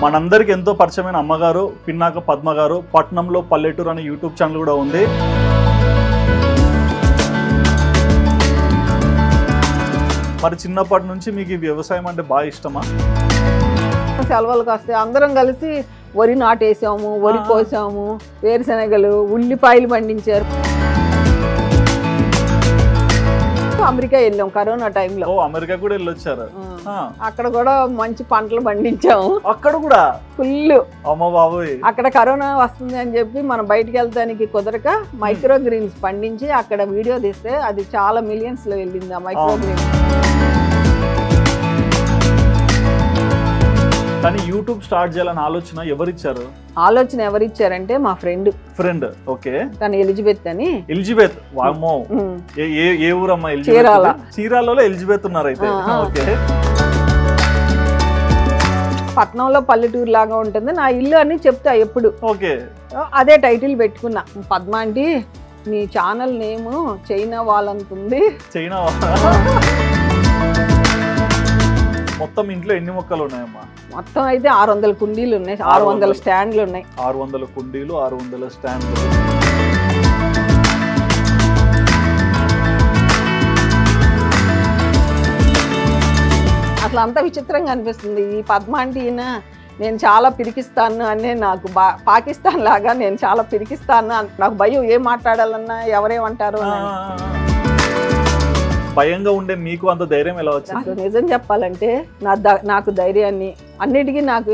మనందరికి ఎంతో పరిచయమైన అమ్మగారు పిన్నాక పద్మ గారు పట్నంలో పల్లెటూరు అనే యూట్యూబ్ ఛానల్ కూడా ఉంది. మరి చిన్నప్పటి నుంచి మీకు ఈ వ్యవసాయం అంటే బాగా ఇష్టమా? సెలవులకు వస్తే అందరం కలిసి వరి నాటేసాము, వరి కోసాము, వేరుశనగలు, ఉల్లిపాయలు పండించారు. అమెరికా వెళ్ళాం కరోనా టైంలో. అమెరికా కూడా వెళ్ళొచ్చారు. అక్కడ కూడా మంచి పంటలు పండించాము. అక్కడ కూడా ఫుల్. అమ్మ బాబోయ్, అక్కడ కరోనా వస్తుంది అని చెప్పి మనం బయటికి వెళ్తానికి కుదరక మైక్రో గ్రీన్స్ పండించి అక్కడ వీడియో తీస్తే అది చాలా మిలియన్స్ లో వెళ్ళింది ఆ మైక్రో గ్రీన్స్. కానీ యూట్యూబ్ స్టార్ట్ చేయాలని ఆలోచన ఎవరిచ్చారు? ఆలోచన ఎవరిచ్చారంటే మా ఫ్రెండ్. ఓకే. తను ఎలిజబెత్ అని. ఎలిజబెత్, వామ్మో, ఏ ఊరమ్మా? చీరాలలో ఎలిజబెత్ ఉన్నారు అయితే. ఓకే. పట్నంలో పల్లెటూరు లాగా ఉంటుంది నా ఇల్లు అని చెప్తా ఎప్పుడు. ఓకే. అదే టైటిల్ పెట్టుకున్నా. పద్మ ఆంటీ మీ ఛానల్ నేమ్ చైనా వాళ్ళంతుంది. చైనా మొత్తం ఇంట్లో ఎన్ని మొక్కలు ఉన్నాయమ్మా? మొత్తం అయితే 600 కుండీలు ఉన్నాయి, 600 స్టాండ్లు ఉన్నాయి. 600 కుండీలు, 600 స్టాండ్లు. అసలు అంత విచిత్రంగా అనిపిస్తుంది. ఈ పద్మ ఆంటీ నేను చాలా పిరికిస్తాను అని నాకు పాకిస్తాన్ లాగా నేను చాలా పిరికిస్తాను. నాకు భయం, ఏం మాట్లాడాలన్నా ఎవరేమంటారు. భయంగా ఉండే మీకు అంత ధైర్యం ఎలా వచ్చింది? నిజం చెప్పాలంటే నాకు ధైర్యాన్ని అన్నిటికీ నాకు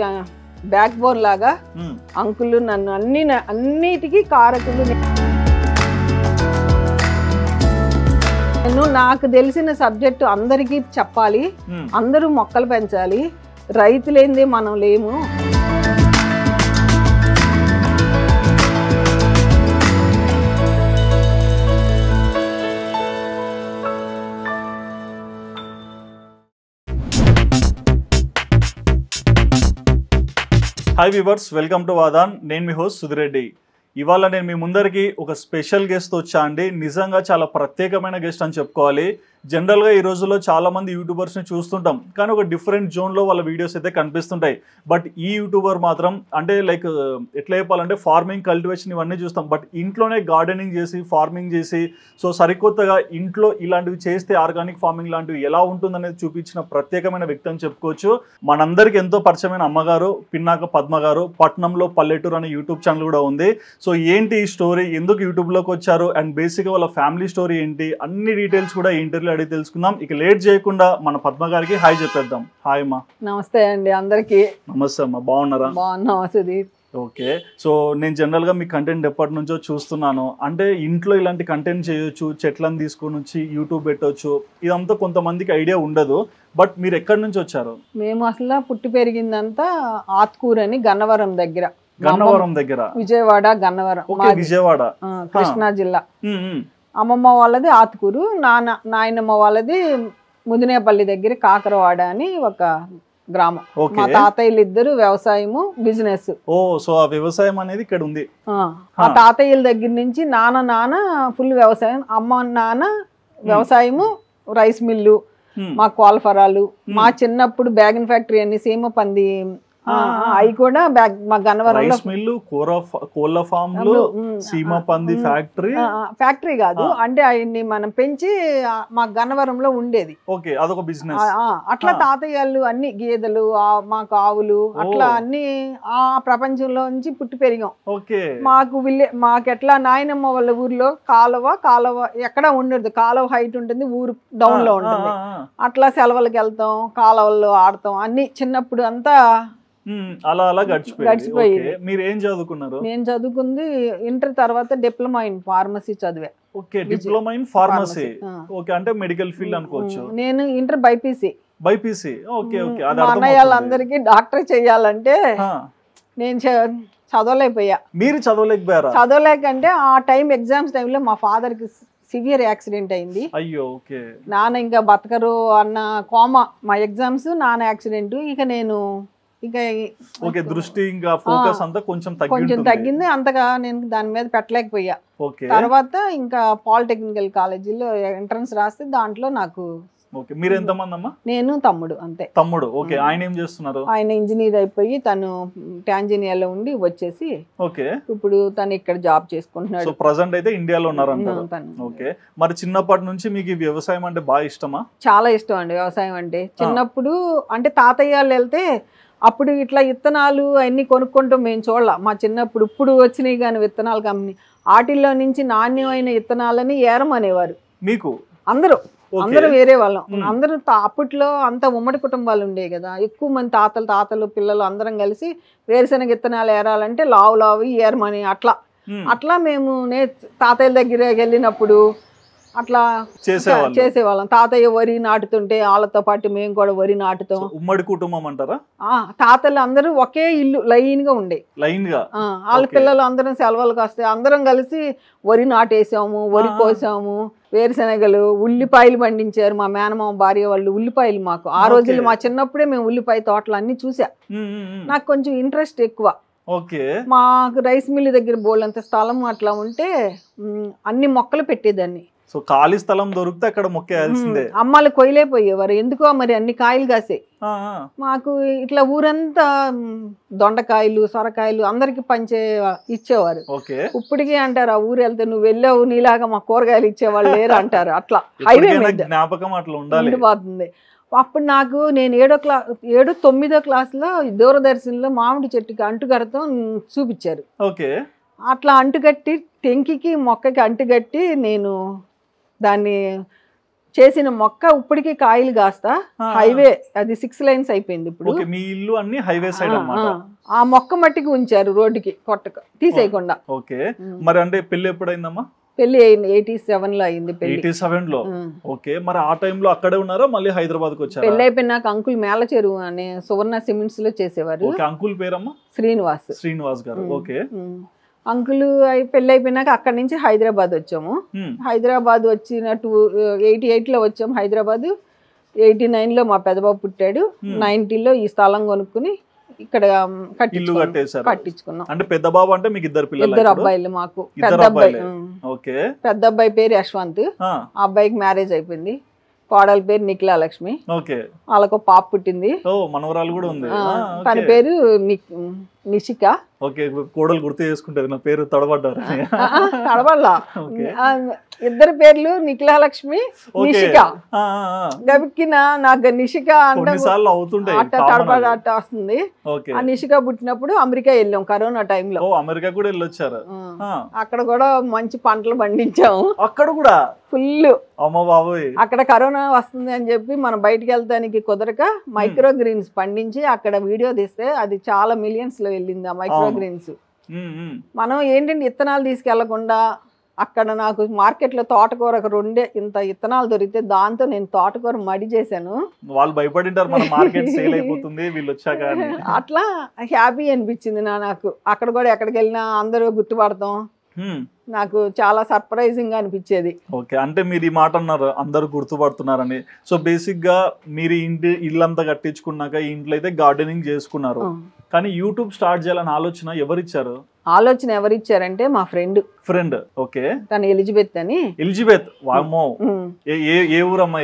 బ్యాక్ బోన్ లాగా అంకులు నన్ను అన్నిటికీ కారకులు. నేను నాకు తెలిసిన సబ్జెక్టు అందరికీ చెప్పాలి. అందరూ మొక్కలు పెంచాలి. రైతులేందే మనం లేము. Hi viewers, welcome to Vadan. నేను మీ హోస్ట్ సుధిరెడ్డి. ఇవాళ నేను మీ ముందరికి ఒక స్పెషల్ గెస్ట్ వచ్చా అండి. నిజంగా చాలా ప్రత్యేకమైన గెస్ట్ అని చెప్పుకోవాలి. జనరల్గా ఈ రోజుల్లో చాలామంది యూట్యూబర్స్ని చూస్తుంటాం, కానీ ఒక డిఫరెంట్ జోన్లో వాళ్ళ వీడియోస్ అయితే కనిపిస్తుంటాయి. బట్ ఈ యూట్యూబర్ మాత్రం అంటే లైక్ ఎట్లా చెప్పాలంటే ఫార్మింగ్, కల్టివేషన్ ఇవన్నీ చూస్తాం. బట్ ఇంట్లోనే గార్డెనింగ్ చేసి, ఫార్మింగ్ చేసి, సో సరికొత్తగా ఇంట్లో ఇలాంటివి చేస్తే ఆర్గానిక్ ఫార్మింగ్ లాంటివి ఎలా ఉంటుందనేది చూపించిన ప్రత్యేకమైన వ్యక్తి అని చెప్పుకోవచ్చు. మనందరికి ఎంతో పరిచయమైన అమ్మగారు పిన్నాక పద్మ గారు పట్నంలో పల్లెటూరు అనే యూట్యూబ్ ఛానల్ కూడా ఉంది. సో ఏంటి ఈ స్టోరీ, ఎందుకు యూట్యూబ్లోకి వచ్చారు, అండ్ బేసిక్గా వాళ్ళ ఫ్యామిలీ స్టోరీ ఏంటి, అన్ని డీటెయిల్స్ కూడా ఈ ఇంటర్వ్యూలో అడిగి తెలుసుకుందాం. ఇక లేట్ చేయకుండా మన పద్మ గారికి హాయ్ చెప్పేద్దాం. హాయ్ అమ్మా. నమస్తే అండి అందరికి. నమస్తే అమ్మా, బాగున్నారా? బాగున్నాం సుధీర్. ఓకే. సో నేను జనరల్గా మీ కంటెంట్ ఎప్పటి నుంచో చూస్తున్నాను. అంటే ఇంట్లో ఇలాంటి కంటెంట్ చేయొచ్చు, చెట్లను తీసుకొని వచ్చి యూట్యూబ్ పెట్టవచ్చు, ఇదంతా కొంతమందికి ఐడియా ఉండదు. బట్ మీరు ఎక్కడి నుంచి వచ్చారు? మేము అసలు పుట్టి పెరిగిందంతా ఆత్కూర్ అని గన్నవరం దగ్గర. గన్నవరం దగ్గర? విజయవాడ, గన్నవరం. విజయవాడ, కృష్ణా జిల్లా. అమ్మమ్మ వాళ్ళది ఆత్కూరు, నాయనమ్మ వాళ్ళది ముదినేపల్లి దగ్గర కాకరవాడ అని ఒక గ్రామం. మా తాతయ్యలు ఇద్దరు వ్యవసాయము, బిజినెస్. సో ఆ వ్యవసాయం అనేది ఇక్కడ ఉంది. ఆ తాతయ్యల దగ్గర నుంచి నాన్న ఫుల్ వ్యవసాయం, అమ్మ నాన్న వ్యవసాయము, రైస్ మిల్లు, మా కోల్ఫరాలు. మా చిన్నప్పుడు బ్యాగన్ ఫ్యాక్టరీ అని సీమ పంది అవి కూడా మా గన్నవరంలో. కోళ్ళ ఫామ్, సీమ పంది ఫ్యాక్టరీ కాదు, అంటే అవన్నీ మనం పెంచి మా గన్నవరంలో ఉండేది. ఓకే, అదొక బిజినెస్. అట్లా తాతయ్యలు అన్ని గేదెలు, మాకు ఆవులు, అట్లా అన్ని ఆ ప్రపంచంలో నుంచి పుట్టి పెరిగాం. మాకు ఎట్లా నాయనమ్మ వాళ్ళ ఊర్లో కాలువ ఎక్కడ ఉండదు, కాలువ హైట్ ఉంటుంది, ఊరు డౌన్ లో ఉంటుంది. అట్లా సెలవులకు వెళ్తాం, కాలువల్లో ఆడతాం, అన్ని చిన్నప్పుడు అంతా అలా అలా గడిచిపోయి. మీరు ఏం చదువుకున్నారు? నేను చదువుకుంది ఇంటర్ తర్వాత డిప్లొమా ఇన్ ఫార్మసీ చదివా. Okay, diploma in pharmacy. Okay, అంటే మెడికల్ ఫీల్డ్ అనుకోవచ్చు. నేను ఇంటర్ బైపీసీ. Okay okay. మా అన్నయ్యలందరికీ డాక్టర్ చెయ్యాలంటే నేను చదవలేకపోయా. మీరు చదవలేకపోయారా? చదవలేకంటే ఆ టైం ఎగ్జామ్స్ టైంలో మా ఫాదర్ కి సివియర్ యాక్సిడెంట్ అయింది. అయ్యో. ఓకే. నాన్న ఇంకా బతకరు అన్న కోమా. మా ఎగ్జామ్స్, నాన్న యాక్సిడెంట్. ఇక నేను దృష్టి ఇంకా ఫోకస్ అంతా కొంచెం తగ్గింది. అంతగా నేను దాని మీద పెట్టలేకపోయా. తర్వాత ఇంకా పాలిటెక్నికల్ కాలేజీలో ఎంట్రన్స్ రాస్తే దాంట్లో నాకు ఓకే, మీరు ఎంతమంది అమ్మా? నేను తమ్ముడు అంతే. తమ్ముడు, ఓకే. ఆయన ఏం చేస్తున్నారు? ఆయన ఇంజనీర్ అయిపోయి తను టాంజానియాలో ఉండి వచ్చేసి ఓకే ఇప్పుడు తను ఇక్కడ జాబ్ చేసుకుంటున్నాడు. సో ప్రెజెంట్ అయితే ఇండియాలో ఉన్నారంటారు. ఓకే, మరి చిన్నప్పటి నుంచి మీకు ఈ వ్యవసాయం అంటే బాగా ఇష్టమా? చాలా ఇష్టం అండి వ్యవసాయం అంటే. చిన్నప్పుడు అంటే తాతయ్య వాళ్ళు వెళ్తే అప్పుడు ఇట్లా విత్తనాలు అన్ని కొనుక్కుంటాం మేము చూడాల మా చిన్నప్పుడు. ఇప్పుడు వచ్చినాయి కానీ విత్తనాలు కంపెనీ వాటిల్లో నుంచి నాణ్యమైన విత్తనాలని ఏరమనేవారు మీకు. అందరూ వేరే వాళ్ళం అందరూ. అప్పట్లో అంతా ఉమ్మడి కుటుంబాలు ఉండేవి కదా, ఎక్కువ మంది తాతలు పిల్లలు అందరం కలిసి వేరుశనగ విత్తనాలు ఏరాలంటే లావు ఏరమని అట్లా మేము తాతయ్యల దగ్గరికి వెళ్ళినప్పుడు అట్లా చేసేవాళ్ళం. తాతయ్య వరి నాటుతుంటే వాళ్ళతో పాటు మేము కూడా వరి నాటుతాం. ఉమ్మడి కుటుంబం అంటారా? తాతలు అందరూ ఒకే ఇల్లు లైన్ గా ఉండే. వాళ్ళ పిల్లలు అందరం సెలవులకు వస్తే అందరం కలిసి వరి నాటేసాము, వరి కోసాము, వేరుశనగలు, ఉల్లిపాయలు పండించారు మా మేనమామ భార్య వాళ్ళు. ఉల్లిపాయలు మాకు ఆ రోజుల్లో మా చిన్నప్పుడే మేము ఉల్లిపాయ తోటలు అన్ని చూసా. నాకు కొంచెం ఇంట్రెస్ట్ ఎక్కువ. మాకు రైస్ మిల్ దగ్గర బోల్డంత స్థలం అట్లా ఉంటే అన్ని మొక్కలు పెట్టేదాన్ని. సో ఖాళీ స్థలం దొరికితే అక్కడ మొక్కేయాల్సిందే. అమ్మాలు కొయ్యలేకపోయేవారు ఎందుకో మరి అన్ని కాయలు కాసే. మాకు ఇట్లా ఊరంతా దొండకాయలు సొరకాయలు అందరికి ఇచ్చేవారు. ఇప్పటికీ అంటారు ఆ ఊరు వెళ్తే నువ్వు వెళ్ళావు నీలాగా మా కూరగాయలు ఇచ్చేవాళ్ళు లేరు అంటారు. అట్లా హైవే జ్ఞాపకం అట్లా ఉండిపోతుంది. అప్పుడు నాకు నేను 7వ 9వ క్లాసులో దూరదర్శన్లో మామిడి చెట్టుకి అంటుకడతాం చూపించారు. అట్లా అంటుకట్టి టెంకికి మొక్కకి అంటుకట్టి నేను దాన్ని చేసిన మొక్క ఇప్పటికీ కాయలు కాస్తా. హైవే అది 6 లైన్స్ అయిపోయింది ఇప్పుడు. మీ ఇల్లు అన్ని హైవే సైడ్ అన్నమాట. ఆ మొక్క మట్టికి ఉంచారు రోడ్డుకి కొట్టక తీసేయకుండా. ఓకే, మరి అంటే పెళ్లి ఎప్పుడైందమ్మా? పెళ్లి 87లో అయింది. 87లో. ఓకే, మరి ఆ టైంలో అక్కడే ఉన్నారా మళ్ళీ హైదరాబాద్కి వచ్చారా? పెళ్లి అయిపోయినాక అంకుల్ మేళ చెరువు అనే సువర్ణ సిమెంట్స్ లో చేసేవారు. అంకుల్ పేరమ్మా? శ్రీనివాస్ గారు. ఓకే, అంకుల్ పెళ్లి అయిపోయినాక అక్కడి నుంచి హైదరాబాద్ వచ్చాము. హైదరాబాద్ వచ్చిన 88లో వచ్చాము హైదరాబాద్. 89లో మా పెద్దబాబు పుట్టాడు. 90లో ఈ స్థలం కొనుక్కుని ఇక్కడ కట్టించుకున్నాం. అంటే పెద్ద బాబు అంటే మీకు ఇద్దరు అబ్బాయిలు మాకు. పెద్ద అబ్బాయి పేరు యశ్వంత్. ఆ అబ్బాయికి మ్యారేజ్ అయిపోయింది. కోడల పేరు నిఖిలా లక్ష్మి. వాళ్ళకు పాప పుట్టింది. మనవరాలు కూడా ఉంది. తన పేరు నిషిక. కోడలు గుర్తు చేసుకుంటది నా పేరు తడబడ్డారు. తడబడ్లా. ఇద్దరు పేర్లు నిఖిలా లక్ష్మి నిషిక. గబిక్కిన నాకు నిషిక అంటే తడబడ అట్ట వస్తుంది. ఆ నిషిక పుట్టినప్పుడు అమెరికా వెళ్ళాం కరోనా టైంలో. అమెరికా కూడా వెళ్ళొచ్చారు. అక్కడ కూడా మంచి పంటలు పండించాము. అక్కడ కూడా ఫుల్. అమ్మ బాబోయ్, అక్కడ కరోనా వస్తుంది అని చెప్పి మనం బయటకు వెళ్తానికి కుదరక మైక్రో గ్రీన్స్ పండించి అక్కడ వీడియో తీస్తే అది చాలా మిలియన్స్ లో వెళ్ళింది ఆ మైక్రో గ్రీన్స్. మనం ఏంటంటే విత్తనాలు తీసుకెళ్లకుండా అక్కడ నాకు మార్కెట్లో తోటకూర ఒక 2 ఇంత విత్తనాలు దొరికితే దాంతో నేను తోటకూర మడి చేశాను. వాళ్ళు భయపడింటారు మన మార్కెట్ సేల్ అయిపోతుంది వీళ్ళు వచ్చాక. అట్లా హ్యాపీ అనిపించింది నాకు. అక్కడ కూడా ఎక్కడికి వెళ్ళినా అందరూ గుర్తుపడతాం. నాకు చాలా సర్ప్రైజింగ్ గా అనిపించేది. ఓకే, అంటే మీరు ఈ మాట అన్నారు అందరు గుర్తుపడుతున్నారని. సో బేసిక్ గా మీరు ఇల్లంతా కట్టించుకున్నాక ఈ ఇంట్లో అయితే గార్డెనింగ్ చేసుకున్నారు. కానీ యూట్యూబ్ స్టార్ట్ చేయాలని ఆలోచన ఎవరిచ్చారంటే మా ఫ్రెండ్. ఓకే, తను ఎలిజబెత్ అని. ఎలిజబెత్, వామ్మో, ఏ ఊరమ్మా?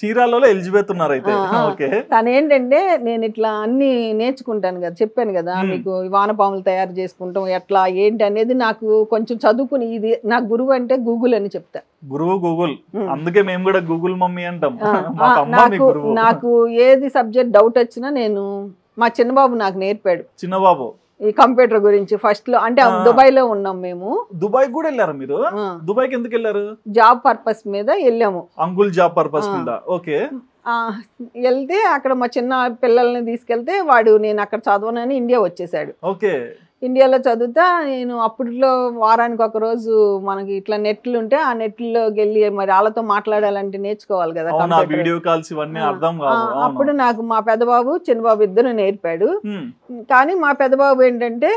చీరాలలో ఎలిజబెత్ ఉన్నారు అయితే. ఓకే, తను ఏంటంటే నేను ఇట్లా అన్ని నేర్చుకుంటాను కదా, చెప్పాను కదా మీకు వానపాములు తయారు చేసుకుంటాం ఎట్లా ఏంటి అనేది. నాకు కొంచెం చదువుకుని ఇది నాకు గురువు అంటే గూగుల్ అని చెప్తా. గురువు గూగుల్, అందుకే మేము కూడా గూగుల్ మమ్మీ అంటాం. నాకు ఏది సబ్జెక్ట్ డౌట్ వచ్చినా నేను మా చిన్నబాబు నాకు నేర్పాడు. చిన్నబాబు ఈ కంప్యూటర్ గురించి ఫస్ట్ లో. అంటే దుబాయ్ లో ఉన్నాం మేము. దుబాయ్ కూడా వెళ్ళారు మీరు? దుబాయ్కి ఎందుకు వెళ్ళారు? జాబ్ పర్పస్ మీద వెళ్ళాము. అంకుల్ జాబ్ పర్పస్ మీద. ఓకే, వెళ్తే అక్కడ మా చిన్న పిల్లల్ని తీసుకెళ్తే నేను అక్కడ చదవనని ఇండియా వచ్చేసాడు. ఓకే, ఇండియాలో చదువుతా నేను. అప్పట్లో వారానికి ఒక రోజు మనకి ఇట్లా నెట్లు ఉంటే ఆ నెట్లోకి వెళ్ళి మరి వాళ్ళతో మాట్లాడాలంటే నేర్చుకోవాలి కదా. అప్పుడు నాకు మా పెద్దబాబు చిన్నబాబు ఇద్దరు నేర్పాడు. కానీ మా పెద్దబాబు ఏంటంటే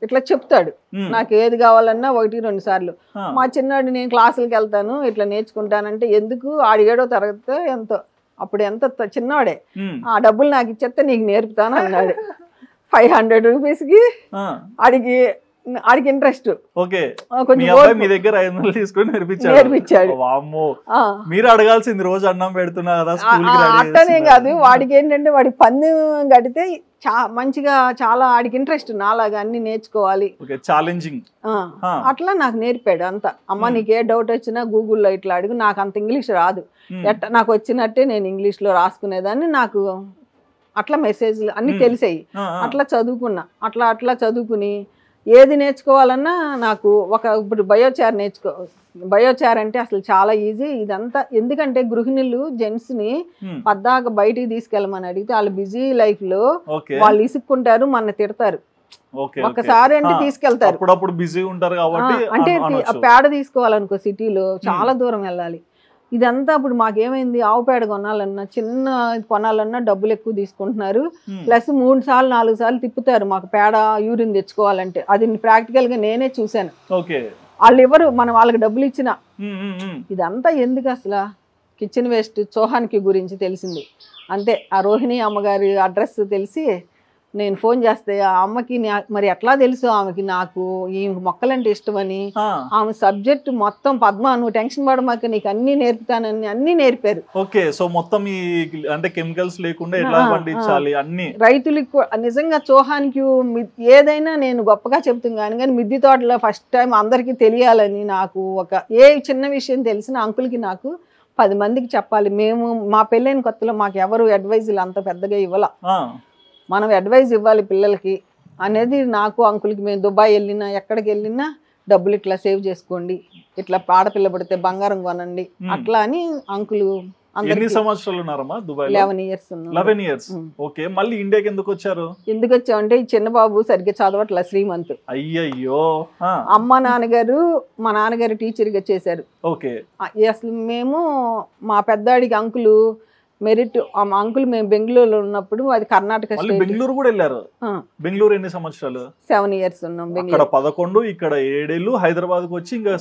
ఇట్లా చెప్తాడు నాకు ఏది కావాలన్నా 1-2 సార్లు. మా చిన్నాడు నేను క్లాసులకు వెళ్తాను ఇట్లా నేర్చుకుంటానంటే ఎందుకు, 7వ తరగతి ఎంతో అప్పుడు ఎంత చిన్నవాడే, ఆ డబ్బులు నాకు ఇచ్చేస్తే నీకు నేర్పుతాను అన్నాడు. 500 రూపీస్కి అడిగి ఆడికి ఇంట్రెస్ట్. ఓకే, మీ అబ్బాయి మీ దగ్గర 500 తీసుకొని నేర్పించాడు. వామ్మో, మీరు అడగాల్సింది రోజు అన్నం పెడుతున్నా కదా. అట్టనే కాదు, వాడికి ఏంటంటే వాడికి పందెం కడితే మంచిగా చాలా ఆడికి ఇంట్రెస్ట్ నాలాగా అన్ని నేర్చుకోవాలి, ఛాలెంజింగ్. అట్లా నాకు నేర్పాడు అంతా. అమ్మ నీకు ఏ డౌట్ వచ్చినా గూగుల్లో ఇట్లా అడుగు, నాకు అంత ఇంగ్లీష్ రాదు, ఎట్లా నాకు వచ్చినట్టే నేను ఇంగ్లీష్లో రాసుకునేదాన్ని, నాకు అట్లా మెసేజ్లు అన్నీ తెలిసాయి. అట్లా చదువుకున్నా, అట్లా చదువుకుని ఏది నేర్చుకోవాలన్నా నాకు ఇప్పుడు బయోచార్ అంటే అసలు చాలా ఈజీ ఇదంతా. ఎందుకంటే గృహిణులు జెంట్స్ని పద్దాక బయటికి తీసుకెళ్ళమని అడిగితే వాళ్ళు బిజీ లైఫ్లో వాళ్ళు ఇసుక్కుంటారు, మన తిడతారు. ఒకసారి అంటే తీసుకెళ్తారు, అంటే పేడ తీసుకోవాలనుకో సిటీలో చాలా దూరం వెళ్ళాలి. ఇదంతా ఇప్పుడు మాకేమైంది, ఆవు పేడ కొనాలన్నా చిన్న కొనాలన్నా డబ్బులు ఎక్కువ తీసుకుంటున్నారు, ప్లస్ 3 సార్లు 4 సార్లు తిప్పుతారు మాకు పేడ యూరిన్ తెచ్చుకోవాలంటే. అది ప్రాక్టికల్గా నేనే చూశాను. వాళ్ళు ఎవరు మనం వాళ్ళకి డబ్బులు ఇచ్చినా. ఇదంతా ఎందుకు అసలు కిచెన్ వేస్ట్ చోహానికి గురించి తెలిసింది అంతే. ఆ రోహిణి అమ్మగారి అడ్రస్ తెలిసి నేను ఫోన్ చేస్తే ఆ అమ్మకి మరి ఎట్లా తెలుసు ఆమెకి నాకు ఈ మొక్కలంటే ఇష్టమని, ఆమె సబ్జెక్ట్ మొత్తం పద్మ నువ్వు టెన్షన్ పడమాక నీకు అన్ని నేర్పుతానని అన్ని నేర్పారు. ఓకే, సో మొత్తం ఈ అంటే కెమికల్స్ లేకుండా ఎలా పండించాలి అన్ని రైతులకు నిజంగా చోహానికి ఏదైనా నేను గొప్పగా చెప్తున్నాను కానీ మిద్దె తోటలో ఫస్ట్ టైం అందరికీ తెలియాలని నాకు ఏ చిన్న విషయం తెలిసిన అంకుల్కి నాకు 10 మందికి చెప్పాలి. మేము మా పెళ్ళైన కొత్తలో మాకు ఎవరు అడ్వైజులు అంత పెద్దగా ఇవ్వాల, మనం అడ్వైజ్ ఇవ్వాలి పిల్లలకి అనేది నాకు అంకుల్కి. మేము దుబాయ్ వెళ్ళినా ఎక్కడికి వెళ్ళినా డబ్బులు ఇట్లా సేవ్ చేసుకోండి, ఇట్లా ఆడపిల్ల పడితే బంగారం కొనండి అట్లా అని అంకులు. ఎన్ని సంవత్సరాలు ఉన్నారమ్మా దుబాయ్? 11 ఇయర్స్ ఉన్నాం. 11 ఇయర్స్. ఓకే, మళ్ళీ ఇండియాకి ఎందుకు వచ్చారు? ఎందుకు వచ్చామంటే ఈ చిన్న బాబు సరిగ్గా చదవట్లే, శ్రీమంత్. అయ్యయ్యో. అమ్మ నాన్నగారు మా నాన్నగారు టీచర్గా చేశారు. ఓకే, అసలు మేము మా పెద్దాడికి అంకులు మెరిట్ అంకుల్ మేము బెంగళూరులో ఉన్నప్పుడు అది కర్ణాటక స్టేట్. బెంగళూరు కూడా వెళ్ళారు? బెంగళూరు ఎన్ని సంవత్సరాలు? 7 ఇయర్స్ ఉన్నాం. ఇక్కడ 11, ఇక్కడ 7 ఏళ్ళు. హైదరాబాద్ కి వచ్చి ఇంకా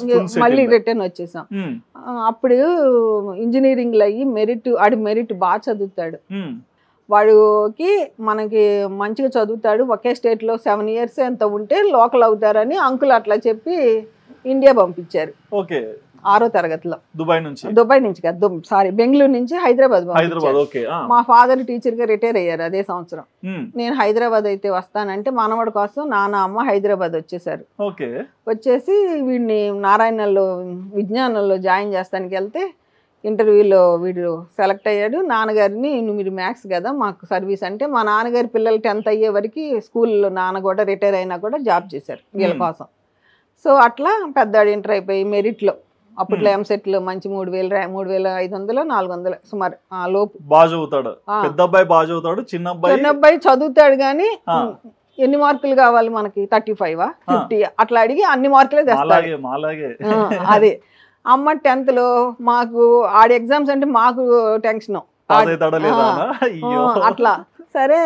మళ్ళీ రిటర్న్ వచ్చేసాం. అప్పుడు ఇంజనీరింగ్ లో అయ్యి ఆడి మెరిట్ బాగా చదువుతాడు, వాడికి మనకి మంచిగా చదువుతాడు. ఒకే స్టేట్ లో 7 ఇయర్స్ ఎంత ఉంటే లోకల్ అవుతారని అంకుల్ అట్లా చెప్పి ఇండియా పంపించారు. ఓకే, 6వ తరగతిలో. దుబాయ్ నుంచి కాదు, సారీ బెంగళూరు నుంచి హైదరాబాద్. మా ఫాదర్ టీచర్ గా రిటైర్ అయ్యారు అదే సంవత్సరం. నేను హైదరాబాద్ అయితే వస్తానంటే మనవడి కోసం నాన్న అమ్మ హైదరాబాద్ వచ్చేసారు. వచ్చేసి వీడిని నారాయణలో విజ్ఞానంలో జాయిన్ చేస్తానికి వెళ్తే ఇంటర్వ్యూలో వీడు సెలెక్ట్ అయ్యాడు. నాన్నగారిని మీరు మ్యాథ్స్ కదా మాకు సర్వీస్ అంటే, మా నాన్నగారి పిల్లలు 10th అయ్యే వరకు స్కూల్లో నాన్న కూడా రిటైర్ అయినా కూడా జాబ్ చేశారు వీళ్ళ కోసం. సో అట్లా పెద్దాడు ఇంటర్ అయిపోయి మెరిట్లో అప్పట్లో ఎంసెట్లో మంచి 3,500 400 సుమారు ఆ లోపు బాగా చదువుతాడు. పెద్ద అబ్బాయి బాగా చదువుతాడు, చిన్న అబ్బాయి చదువుతాడు కానీ ఎన్ని మార్కులు కావాలి మనకి 35 50 అట్లా అడిగి అన్ని మార్కులే తెస్తాడు. అదే అమ్మ 10th లో మాకు ఆడి ఎగ్జామ్స్ అంటే మాకు టెన్షన్ అట్లా. సరే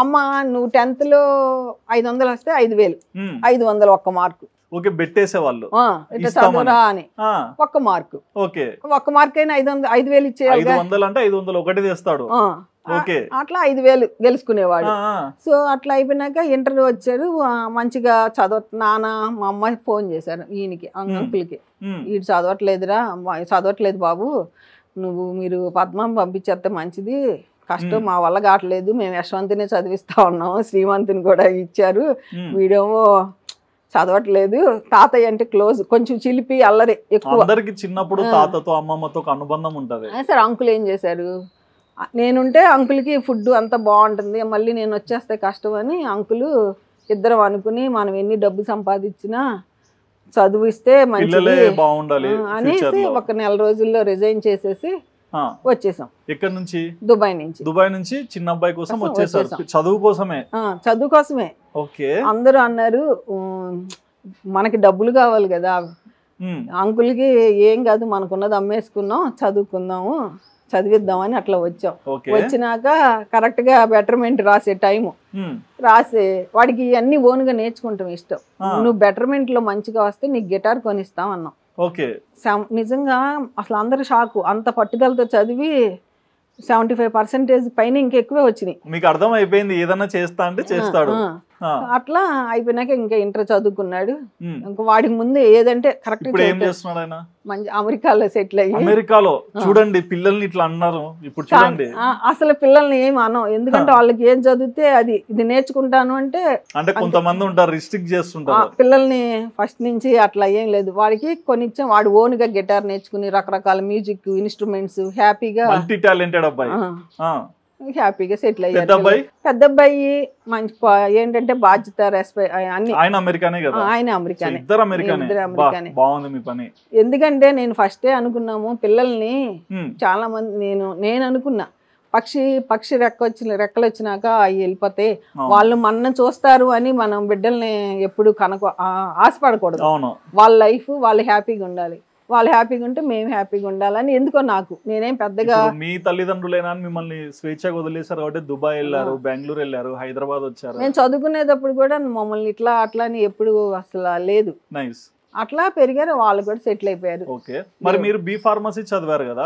అమ్మ నువ్వు 10th లో 500 వస్తే 5,000, 500 ఒక్క మార్కు. ఓకే, పెట్టేసేవాళ్ళు ఇట్లా చదువురా అని. ఒక్క మార్కు, ఒక్క మార్క్ అయినా 5,000 ఇచ్చేయాలి. 500 అంటే 500 ఒకటి తెస్తాడు. అట్లా 5,000 గెలుచుకునేవాడు. సో అట్లా అయిపోయినాక ఇంటర్వ్యూ వచ్చాడు. మంచిగా నాన్న మా అమ్మ ఫోన్ చేశారు ఈయనకి అంకుల్కి, వీడు చదవట్లేదు బాబు, మీరు పద్మం పంపించేస్తే మంచిది, కష్టం మా వల్ల కావట్లేదు, మేము యశ్వంతిని చదివిస్తా ఉన్నాం, శ్రీమంతిని కూడా ఇచ్చారు, వీడేమో చదవట్లేదు. తాతయ్య అంటే క్లోజ్, కొంచెం చిలిపి అల్లరి ఎక్కువ. అందరికి చిన్నప్పుడు తాతతో అమ్మమ్మతో అనుబంధం ఉంటుంది. సరే అంకుల్ ఏం చేశారు, నేనుంటే అంకుల్కి ఫుడ్ అంతా బాగుంటుంది, మళ్ళీ నేను వచ్చేస్తే కష్టం అని అంకులు ఇద్దరం అనుకుని మనం ఎన్ని డబ్బు సంపాదించినా చదివిస్తే మంచిది అనేసి 1 నెల రోజుల్లో రిజైన్ చేసేసి వచ్చేసాం. ఎక్కడి నుంచి? దుబాయ్ నుంచి. దుబాయ్ నుంచి చిన్న అబ్బాయి కోసం వచ్చేసారు, చదువు కోసమే. ఓకే, అందరూ అన్నారు మనకి డబ్బులు కావాలి కదా, అంకుల్కి ఏం కాదు మనకున్నది అమ్మేసుకున్నాం, చదువుకుందాము, చదివిద్దామని అట్లా వచ్చాం. వచ్చినాక కరెక్ట్ గా బెటర్మెంట్ రాసే టైము రాసే వాడికి అన్ని ఓన్గా నేర్చుకుంటాం ఇష్టం. నువ్వు బెటర్మెంట్ లో మంచిగా వస్తే నీకు గిటార్ కొనిస్తాం అన్నాం. నిజంగా అసలు అందరు షాకు, అంత పట్టుదలతో చదివి 75% పైన ఇంకెక్కువే వచ్చినాయి. మీకు అర్థం అయిపోయింది ఏదన్నా చేస్తా అంటే చేస్తాడు. అట్లా అయిపోయినాక ఇంకా ఇంటర్ చదువుకున్నాడు. ఇంకా వాడికి ముందు ఏదంటే కరెక్ట్ మంచి అమెరికాలో సెటిల్ అయ్యి. అమెరికాలో చూడండి పిల్లల్ని ఇట్లా అన్నారు. ఇప్పుడు చూడండి అసలు పిల్లల్ని ఏం అనం, ఎందుకంటే వాళ్ళకి ఏం చదివితే అది ఇది నేర్చుకుంటాను అంటే కొంతమంది ఉంటారు రిస్ట్రిక్ట్ చేస్తుంటారు పిల్లల్ని. ఫస్ట్ నుంచి అట్లా ఏం లేదు, వాడికి కొన్ని ఇచ్చాం. వాడు ఓన్ గా గిటార్ నేర్చుకుని రకరకాల మ్యూజిక్ ఇన్స్ట్రుమెంట్స్ హ్యాపీగా మల్టీ టాలెంటెడ్ అబ్బాయి హ్యాపీగా సెటిల్ అయ్యారు. పెద్ద అబ్బాయి మంచి ఏంటంటే బాధ్యత, రెస్పెక్ట్ అన్ని. ఆయన అమెరికానే కదా? ఆయన అమెరికానే. ఇద్దరు అమెరికానే. బాగుంది మీ పని. ఎందుకంటే నేను ఫస్టే అనుకున్నాము పిల్లల్ని చాలా మంది నేను అనుకున్నా పక్షి రెక్కలు వచ్చినాక అవి వెళ్ళిపోతే వాళ్ళు మన చూస్తారు అని మనం బిడ్డల్ని ఎప్పుడు ఆశపడకూడదు. వాళ్ళ లైఫ్ వాళ్ళు హ్యాపీగా ఉండాలి, వాళ్ళు హ్యాపీగా ఉంటే మేము హ్యాపీగా ఉండాలని ఎందుకో నాకు. నేనేం పెద్దగా మీ తల్లిదండ్రులేనా మిమ్మల్ని స్వేచ్ఛగా వదిలేశారు కాబట్టి దుబాయ్ వెళ్ళారు, బెంగళూరు వెళ్ళారు, హైదరాబాద్ వచ్చారు. నేను చదువుకునేటప్పుడు కూడా మమ్మల్ని ఇట్లా అట్లా అని ఎప్పుడు అసలు లేదు. నైస్. అట్లా పెరిగారు, వాళ్ళు కూడా సెటిల్ అయిపోయారు. ఓకే, మరి మీరు బి ఫార్మసీ చదివారు కదా?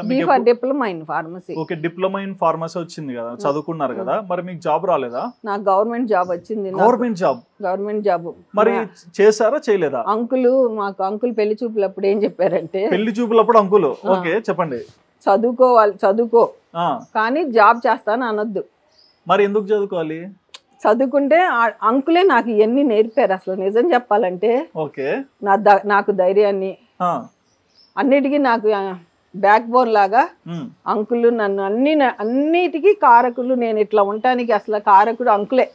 Diploma in pharmacy. Okay, diploma in pharmacy వచ్చింది కదా, చదువుకున్నారు కదా, మరి మీకు జాబ్ రాలేదా? నాకు గవర్నమెంట్ జాబ్ వచ్చింది. గవర్నమెంట్ జాబ్ మరి చేశారా చేయలేదా? మాకు అంకుల్ పెళ్లి చూపులప్పుడు ఏం చెప్పారంటే, పెళ్లి చూపులప్పుడు అంకుల్ ఓకే చెప్పండి, చదువుకో కానీ జాబ్ చేస్తాను అనొద్దు. మరి ఎందుకు చదువుకోవాలి? చదువుకుంటే అంకులే నాకు ఇవన్నీ నేర్పారు. అసలు నిజం చెప్పాలంటే నాకు ధైర్యాన్ని అన్నిటికీ నాకు బ్యాక్ బోన్ లాగా అంకుల్ నన్ను అన్నిటికీ కారకులు. నేను ఇట్లా ఉండటానికి అసలు కారకుడు అంకులే.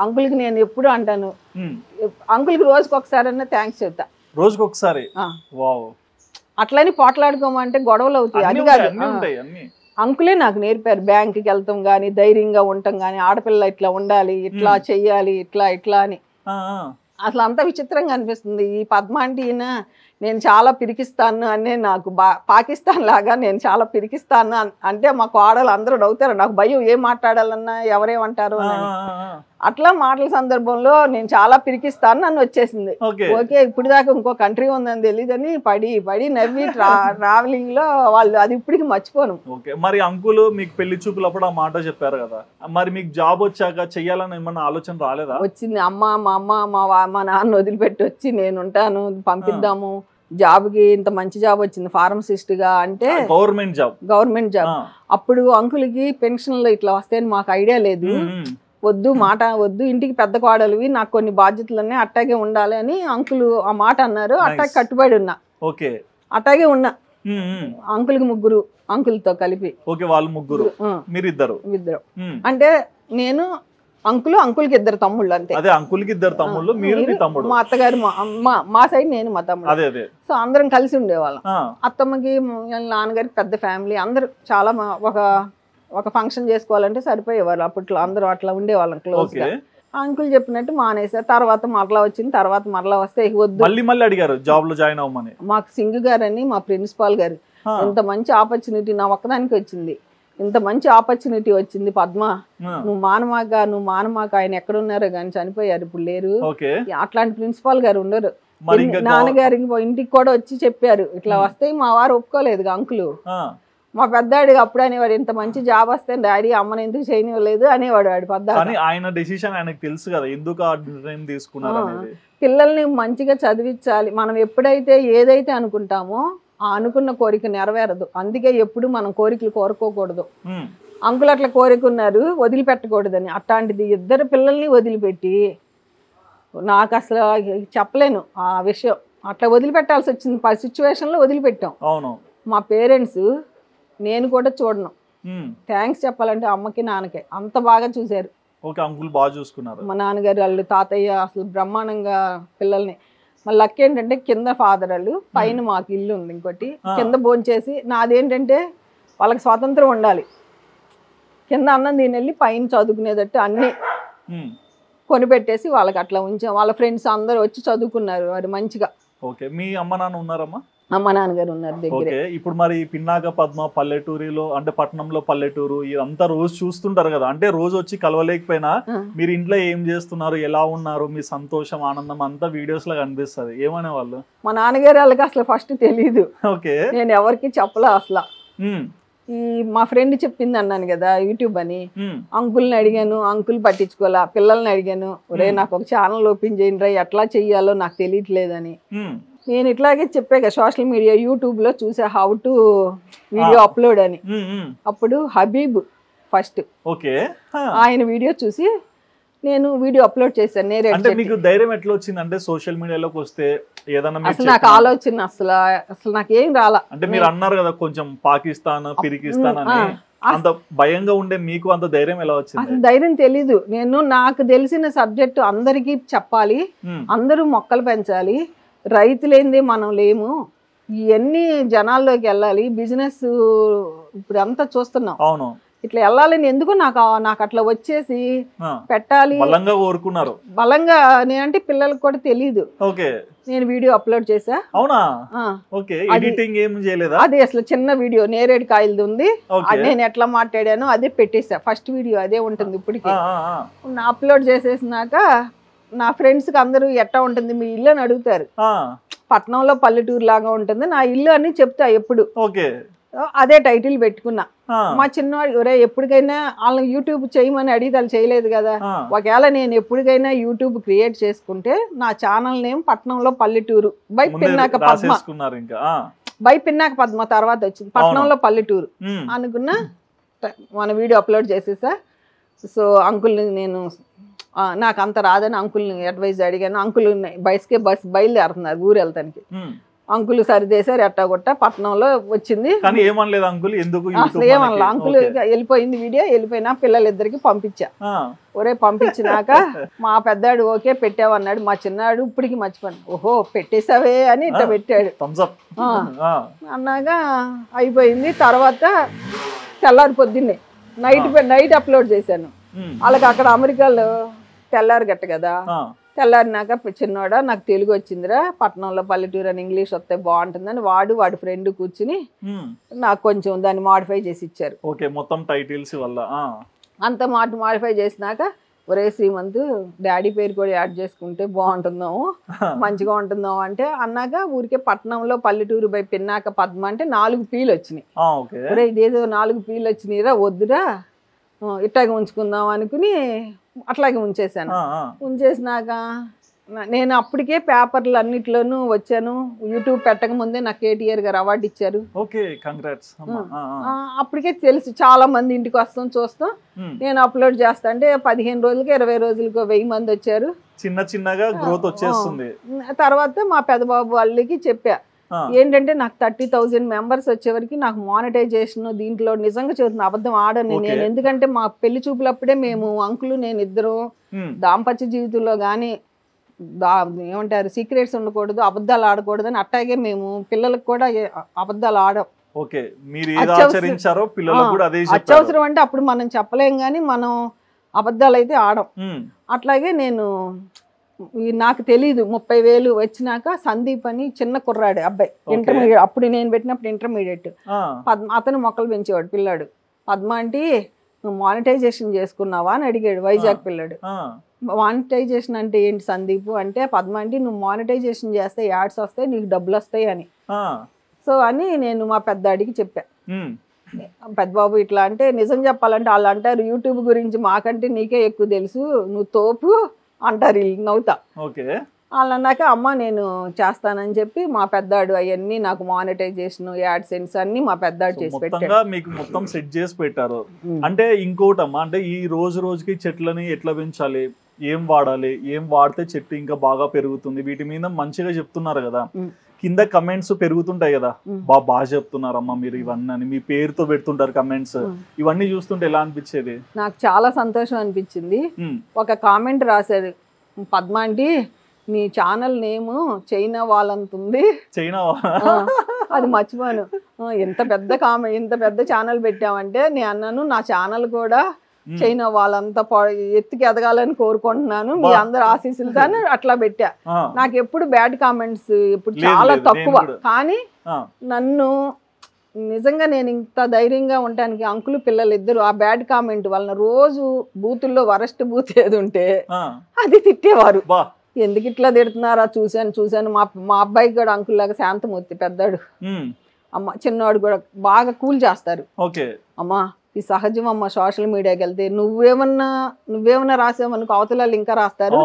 అంకుల్కి నేను ఎప్పుడు అంటాను, అంకుల్కి రోజుకి ఒకసారి థ్యాంక్స్ చెప్తా. రోజుకి ఒకసారి అట్లని పోట్లాడుకోమంటే గొడవలు అవుతాయి, అది కాదు. అంకులే నాకు నేర్పారు. బ్యాంకుకి వెళ్తాం కానీ, ధైర్యంగా ఉండటం కానీ, ఆడపిల్ల ఇట్లా ఉండాలి, ఇట్లా చెయ్యాలి, ఇట్లా అని. అసలు అంతా విచిత్రంగా అనిపిస్తుంది. ఈ పద్మ ఆంటీ నేను చాలా పిరికిస్తాను అని నాకు పాకిస్తాన్ లాగా నేను చాలా పిరికిస్తాను అంటే మా కోడలు అందరూ నవ్వుతారు. నాకు భయం, ఏం మాట్లాడాలన్నా ఎవరేమంటారు అని. అట్లా మాటల సందర్భంలో నేను చాలా పిరికిస్తాను నన్ను వచ్చేసింది. ఓకే, ఇప్పుడు దాకా ఇంకో కంట్రీ ఉందని తెలియదని పడి నవ్వి ట్రావెలింగ్ లో వాళ్ళు అది ఇప్పటికి మర్చిపోను. మరి అంకుల్ మీకు పెళ్లి చూపులప్పుడు ఆ మాట చెప్పారు కదా, మరి మీకు జాబ్ వచ్చాక చెయ్యాలని ఏమన్నా ఆలోచన రాలేదా? వచ్చింది. మా నాన్న వదిలిపెట్టి వచ్చి నేను ఉంటాను, పంపిద్దాము జాబ్కి. ఇంత మంచి జాబ్ వచ్చింది ఫార్మసిస్ట్ గా అంటే, గవర్నమెంట్ జాబ్. అప్పుడు అంకుల్కి పెన్షన్లు ఇట్లా వస్తాయని మాకు ఐడియా లేదు. వద్దు ఇంటికి పెద్ద కోడలివి, నాకు కొన్ని బాధ్యతలన్నీ అట్టాగే ఉండాలి అని అంకుల్ ఆ మాట అన్నారు. అట్టాగే కట్టుబడి ఉన్నా. అట్టాగే ఉన్నా. అంకుల్కి ముగ్గురు, అంకుల్తో కలిపి. వాళ్ళు ముగ్గురు, ఇద్దరు. అంటే నేను అంకుల్కి ఇద్దరు తమ్ముళ్ళు అంతే. అంకుల్కి ఇద్దరు తమ్ముళ్ళు, మీరు మీ తమ్ముడు. మా అత్తగారు మా సైడ్, నేను మా తమ్ముడు. సో అందరం కలిసి ఉండేవాళ్ళం. అత్తమ్మకి నాన్నగారికి పెద్ద ఫ్యామిలీ, అందరూ చాలా ఒక ఫంక్షన్ చేసుకోవాలంటే సరిపోయేవాళ్ళు. అప్పట్లో అందరూ అట్లా ఉండేవాళ్ళం క్లోజ్ గా. అంకుల్ చెప్పినట్టు మానేసారు. తర్వాత మరలా వచ్చింది. తర్వాత మరలా వస్తే వద్దు, మళ్ళీ అడిగారు జాబ్ లో జాయిన్ అవ్వమని. మాకు సింగ్ గారు అని మా ప్రిన్సిపాల్ గారు, ఇంత మంచి ఆపర్చునిటీ నా ఒక్కదానికి వచ్చింది, ఇంత మంచి ఆపర్చునిటీ వచ్చింది పద్మ, నువ్వు మానమాక ఆయన ఎక్కడున్నారో కానీ చనిపోయారు, ఇప్పుడు లేరు. అట్లాంటి ప్రిన్సిపాల్ గారు ఉండరు. నాన్నగారికి ఇంటికి కూడా వచ్చి చెప్పారు ఇట్లా వస్తే. మా వారు ఒప్పుకోలేదు అంకులు. మా పెద్దాడు అప్పుడు అనేవాడు, ఇంత మంచి జాబ్ వస్తే డాడీ అమ్మని ఎందుకు చేయనివ్వలేదు అనేవాడు. వాడు పెద్ద ఆయన డెసిషన్ ఆయనకు తెలుసు కదా, ఎందుకు ఆ నిర్ణయం తీసుకున్నారు అనేది. పిల్లల్ని మంచిగా చదివించాలి. మనం ఎప్పుడైతే ఏదైతే అనుకుంటామో ఆ అనుకున్న కోరిక నెరవేరదు. అందుకే ఎప్పుడు మనం కోరికలు కోరుకోకూడదు. అంకులు అట్లా కోరుకున్నారు, వదిలిపెట్టకూడదని. అట్లాంటిది ఇద్దరు పిల్లల్ని వదిలిపెట్టి నాకు అసలు చెప్పలేను ఆ విషయం. అట్లా వదిలిపెట్టాల్సి వచ్చింది. సిచ్యువేషన్లో వదిలిపెట్టాం. మా పేరెంట్స్ నేను కూడా చూడను. థ్యాంక్స్ చెప్పాలంటే అమ్మకి నాన్నకే అంత బాగా చూశారు. అంకుల్ బాగా చూసుకున్నారు. మా నాన్నగారు వాళ్ళు, తాతయ్య అసలు బ్రహ్మాండంగా పిల్లల్ని. మళ్ళీ లక్ ఏంటంటే కింద ఫాదర్ వాళ్ళు, పైన మాకు ఇల్లు ఉంది ఇంకోటి, కింద భోంచేసి. నాదేంటంటే వాళ్ళకి స్వాతంత్రం ఉండాలి. కింద అన్నం దీని వెళ్ళి పైన చదువుకునేటట్టు అన్నీ కొనిపెట్టేసి వాళ్ళకి అట్లా ఉంచాం. వాళ్ళ ఫ్రెండ్స్ అందరూ వచ్చి చదువుకున్నారు వారు మంచిగా. మీ అమ్మ నాన్న ఉన్నారమ్మా? అమ్మ నాన్నగారు ఉన్నారు దగ్గర. ఇప్పుడు మరి పిన్నాక పద్మ పల్లెటూరులో అంటే పట్టణంలో పల్లెటూరు ఇదంతా రోజు చూస్తుంటారు కదా, అంటే రోజు వచ్చి కలవలేకపోయినా మీరు ఇంట్లో ఏం చేస్తున్నారు, ఎలా ఉన్నారు, మీ సంతోషం ఆనందం అంతా వీడియోస్ లో కనిపిస్తుంది. ఏమనే వాళ్ళు? మా నాన్నగారు వాళ్ళకి అసలు ఫస్ట్ తెలీదు. నేను ఎవరికి చెప్పలే అసలు. ఈ మా ఫ్రెండ్ చెప్పింది అన్నాను కదా యూట్యూబ్ అని, అంకుల్ని అడిగాను, అంకుల్ పట్టించుకోవాలా. పిల్లల్ని అడిగాను, ఒరే నాకు ఒక ఛానల్ ఓపెన్ చేయండి, ఎట్లా చెయ్యాలో నాకు తెలియట్లేదని. నేను ఇట్లాగే చెప్పాక సోషల్ మీడియా యూట్యూబ్లో చూసా హౌ టు వీడియో అప్లోడ్ అని. అప్పుడు హబీబ్ ఫస్ట్ ఆయన వీడియో చూసి నేను వీడియో అప్లోడ్ చేశాను. అంటే మీకు ధైర్యం ఎట్లా వచ్చింది అంటే సోషల్ మీడియాలోకి వస్తే ఏదైనా అసలు నాకు ఆలోచన అసలు నాకేం రాలా. అంటే మీరు అన్నారు కదా కొంచెం పాకిస్తాన్ పిరికిస్తాన్ అని, అంత భయంగా ఉండే మీకు అంత ధైర్యం ఎలా వచ్చింది? అసలు ధైర్యం తెలీదు. నాకు తెలిసిన సబ్జెక్టు అందరికీ చెప్పాలి, అందరూ మొక్కలు పెంచాలి, రైతులేంది మనం లేము, ఇవన్నీ జనాల్లోకి వెళ్ళాలి, బిజినెస్ ఇప్పుడు అంతా చూస్తున్నాం. అవును, ఇట్లా వెళ్ళాలని ఎందుకు నాకు అట్లా వచ్చేసి పెట్టాలి బలంగా కోరుకున్నారు. బలంగా నేనంటే పిల్లలకు కూడా తెలీదు. నేను వీడియో అప్లోడ్ చేసా. అవునా? ఎడిటింగ్ ఏం చేయలేదా? అది అసలు చిన్న వీడియో నేరేడు కాయలది ఉంది, నేను ఎట్లా మాట్లాడానో అదే పెట్టేసా. ఫస్ట్ వీడియో అదే ఉంటుంది ఇప్పటికి. అప్లోడ్ చేసేసినాక నా ఫ్రెండ్స్ కి అందరూ ఎట్లా ఉంటుంది మీ ఇల్లు అని అడుగుతారు. పట్నంలో పల్లెటూరు లాగా ఉంటుంది నా ఇల్లు అని చెప్తా ఎప్పుడు. అదే టైటిల్ పెట్టుకున్నా. మా చిన్నవాడు ఒరే ఎప్పటికైనా వాళ్ళని యూట్యూబ్ చేయమని అడిగితే వాళ్ళు చేయలేదు కదా, ఒకవేళ నేను ఎప్పటికైనా యూట్యూబ్ క్రియేట్ చేసుకుంటే నా ఛానల్ నేమ్ పట్నంలో పల్లెటూరు బై పిన్నాక పద్మ, బై పిన్నాక పద్మ తర్వాత వచ్చింది పట్నంలో పల్లెటూరు అనుకున్నా. మన వీడియో అప్లోడ్ చేసేసా. సో అంకుల్ని నేను నాకు అంత రాదని అంకుల్ని అడ్వైజ్ అడిగాను. అంకుల్ బస్ బయలుదేరుతున్నారు ఊరు వెళ్తానికి. అంకుల్ సరిదేశారు ఎట్టాగొట్ట పట్నంలో వచ్చింది. అసలు ఏమన్నా అంకుల్ వెళ్ళిపోయింది వీడియో. వెళ్ళిపోయినా పిల్లలిద్దరికి పంపించా. ఒరే పంపించినాక మా పెద్దాడు ఓకే పెట్టావన్నాడు, మా చిన్నాడు ఇప్పటికి మర్చిపోయాను. ఓహో పెట్టేసావే అని ఇట్లా పెట్టాడు అన్నాక అయిపోయింది. తర్వాత తెల్లారి పొద్దున్నే నైట్ అప్లోడ్ చేశాను. వాళ్ళకి అక్కడ అమెరికాలో తెల్లారి గట్ట కదా, తెల్లారినాక చిన్నోడా నాకు తెలుగు వచ్చిందిరా, పట్టణంలో పల్లెటూరు అని ఇంగ్లీష్ వస్తే బాగుంటుందని వాడి ఫ్రెండ్ కూర్చుని నాకు కొంచెం దాన్ని మాడిఫై చేసి ఇచ్చారు. మొత్తం టైటిల్స్ వల్ల అంత మాడిఫై చేసినాక ఒరే శ్రీమంత్ డాడీ పేరు కూడా యాడ్ చేసుకుంటే బాగుంటుందాము, మంచిగా ఉంటుందాము అంటే అన్నాక ఊరికే పట్నంలో పల్లెటూరు బై పిన్నాక పద్మ అంటే 4 పీలు వచ్చినాయి. ఒరే ఇదేదో 4 పీలు వచ్చినాయిరా వద్దురా ఇట్లాగే ఉంచుకుందాం అనుకుని అట్లాగే ఉంచేసాను. ఉంచేసినాక నేను అప్పటికే పేపర్లు అన్నిట్లోనూ వచ్చాను. యూట్యూబ్ పెట్టక ముందే నాకు కేటీఆర్ గారు అవార్డు ఇచ్చారు. అప్పటికే తెలుసు చాలా మంది ఇంటికి వస్తాం చూస్తాం. నేను అప్లోడ్ చేస్తా అంటే 15 రోజులకి 20 రోజులకి 1000 మంది వచ్చారు. చిన్నగా గ్రోత్ వచ్చేస్తుంది. తర్వాత మా పెద్దబాబు వాళ్ళకి చెప్పా ఏంటంటే నాకు 30,000 మెంబర్స్ వచ్చేవరకు నాకు మానిటైజేషన్ దీంట్లో నిజంగా చెబుతున్నా అబద్ధం ఆడను నేను. ఎందుకంటే మా పెళ్లి చూపులప్పుడే మేము అంకులు నేను ఇద్దరు దాంపత్య జీవితంలో కానీ ఏమంటారు సీక్రెట్స్ ఉండకూడదు, అబద్ధాలు ఆడకూడదు అని అట్టాగే మేము పిల్లలకు కూడా అబద్ధాలు ఆడం. అత్యవసరం అంటే అప్పుడు మనం చెప్పలేం కానీ మనం అబద్ధాలు అయితే ఆడం. అట్లాగే నేను నాకు తెలీదు 30,000 వచ్చినాక సందీప్ అని చిన్న కుర్రాడు అబ్బాయి ఇంటర్మీడియట్, అప్పుడు నేను పెట్టినప్పుడు ఇంటర్మీడియట్, అతను మొక్కలు పెంచేవాడు పిల్లాడు. పద్మ అంటే నువ్వు మానిటైజేషన్ చేసుకున్నావా అని అడిగాడు, వైజాగ్ పిల్లాడు. మానిటైజేషన్ అంటే ఏంటి సందీప్ అంటే పద్మ అంటే నువ్వు మానిటైజేషన్ చేస్తే యాడ్స్ వస్తాయి నీకు డబ్బులు వస్తాయి అని. సో అని నేను మా పెద్దాడికి చెప్పా. పెద్దబాబు ఇట్లా అంటే నిజం చెప్పాలంటే వాళ్ళు అంటారు యూట్యూబ్ గురించి మాకంటే నీకే ఎక్కువ తెలుసు నువ్వు తోపు అంటారు వీళ్ళు నవ్వుతా. వాళ్ళు అన్నాక అమ్మ నేను చేస్తానని చెప్పి మా పెద్దాడు అవన్నీ నాకు మానిటైజేషన్ యాడ్ సెన్స్ అన్ని మా పెద్దాడు చేసి పెట్టారు. మీకు మొత్తం సెట్ చేసి పెట్టారు. అంటే ఇంకోటమ్మా అంటే ఈ రోజుకి చెట్లని ఎట్లా పెంచాలి, ఏం వాడాలి, ఏం వాడితే చెట్టు ఇంకా బాగా పెరుగుతుంది, వీటి మీద మంచిగా చెప్తున్నారు కదా. కింద కమెంట్స్ పెరుగుతుంటాయి కదా, బాగా చెప్తున్నారమ్మా మీరు ఇవన్నీ అని మీ పేరుతో పెడుతుంటారు కమెంట్స్. ఇవన్నీ చూస్తుంటే ఎలా అనిపించేది? నాకు చాలా సంతోషం అనిపించింది. ఒక కామెంట్ రాశారు, పద్మ ఆంటీ నీ ఛానల్ నేమ్ చైనా వాళ్ళంతుంది. చైనా అది మర్చిపోయాను. ఎంత పెద్ద ఛానల్ పెట్టామంటే నేను అన్నాను నా ఛానల్ కూడా చైనా వాళ్ళంతా ఎత్తుకి ఎదగాలని కోరుకుంటున్నాను మీ అందరు ఆశీస్సులతో అట్లా పెట్టా. నాకు ఎప్పుడు బ్యాడ్ కామెంట్స్ ఇప్పుడు చాలా తక్కువ, కానీ నన్ను నిజంగా నేను ఇంత ధైర్యంగా ఉండటానికి అంకులు పిల్లలు ఇద్దరు ఆ బ్యాడ్ కామెంట్ వలన రోజు బూతుల్లో వరస్ట్ బూత్ ఏది ఉంటే అది తిట్టేవారు. ఎందుకు ఇట్లా తిడుతున్నారా చూశాను. మా అబ్బాయికి కూడా అంకుల్ లాగా శాంతమూర్తి పెద్దాడు అమ్మ చిన్నవాడు కూడా బాగా కూల్ చేస్తారు. ఓకే అమ్మా ఈ సహజం అమ్మ, సోషల్ మీడియాకి వెళ్తే నువ్వేమన్నా రాసావనుకో అవతల వాళ్ళు ఇంకా రాస్తారు,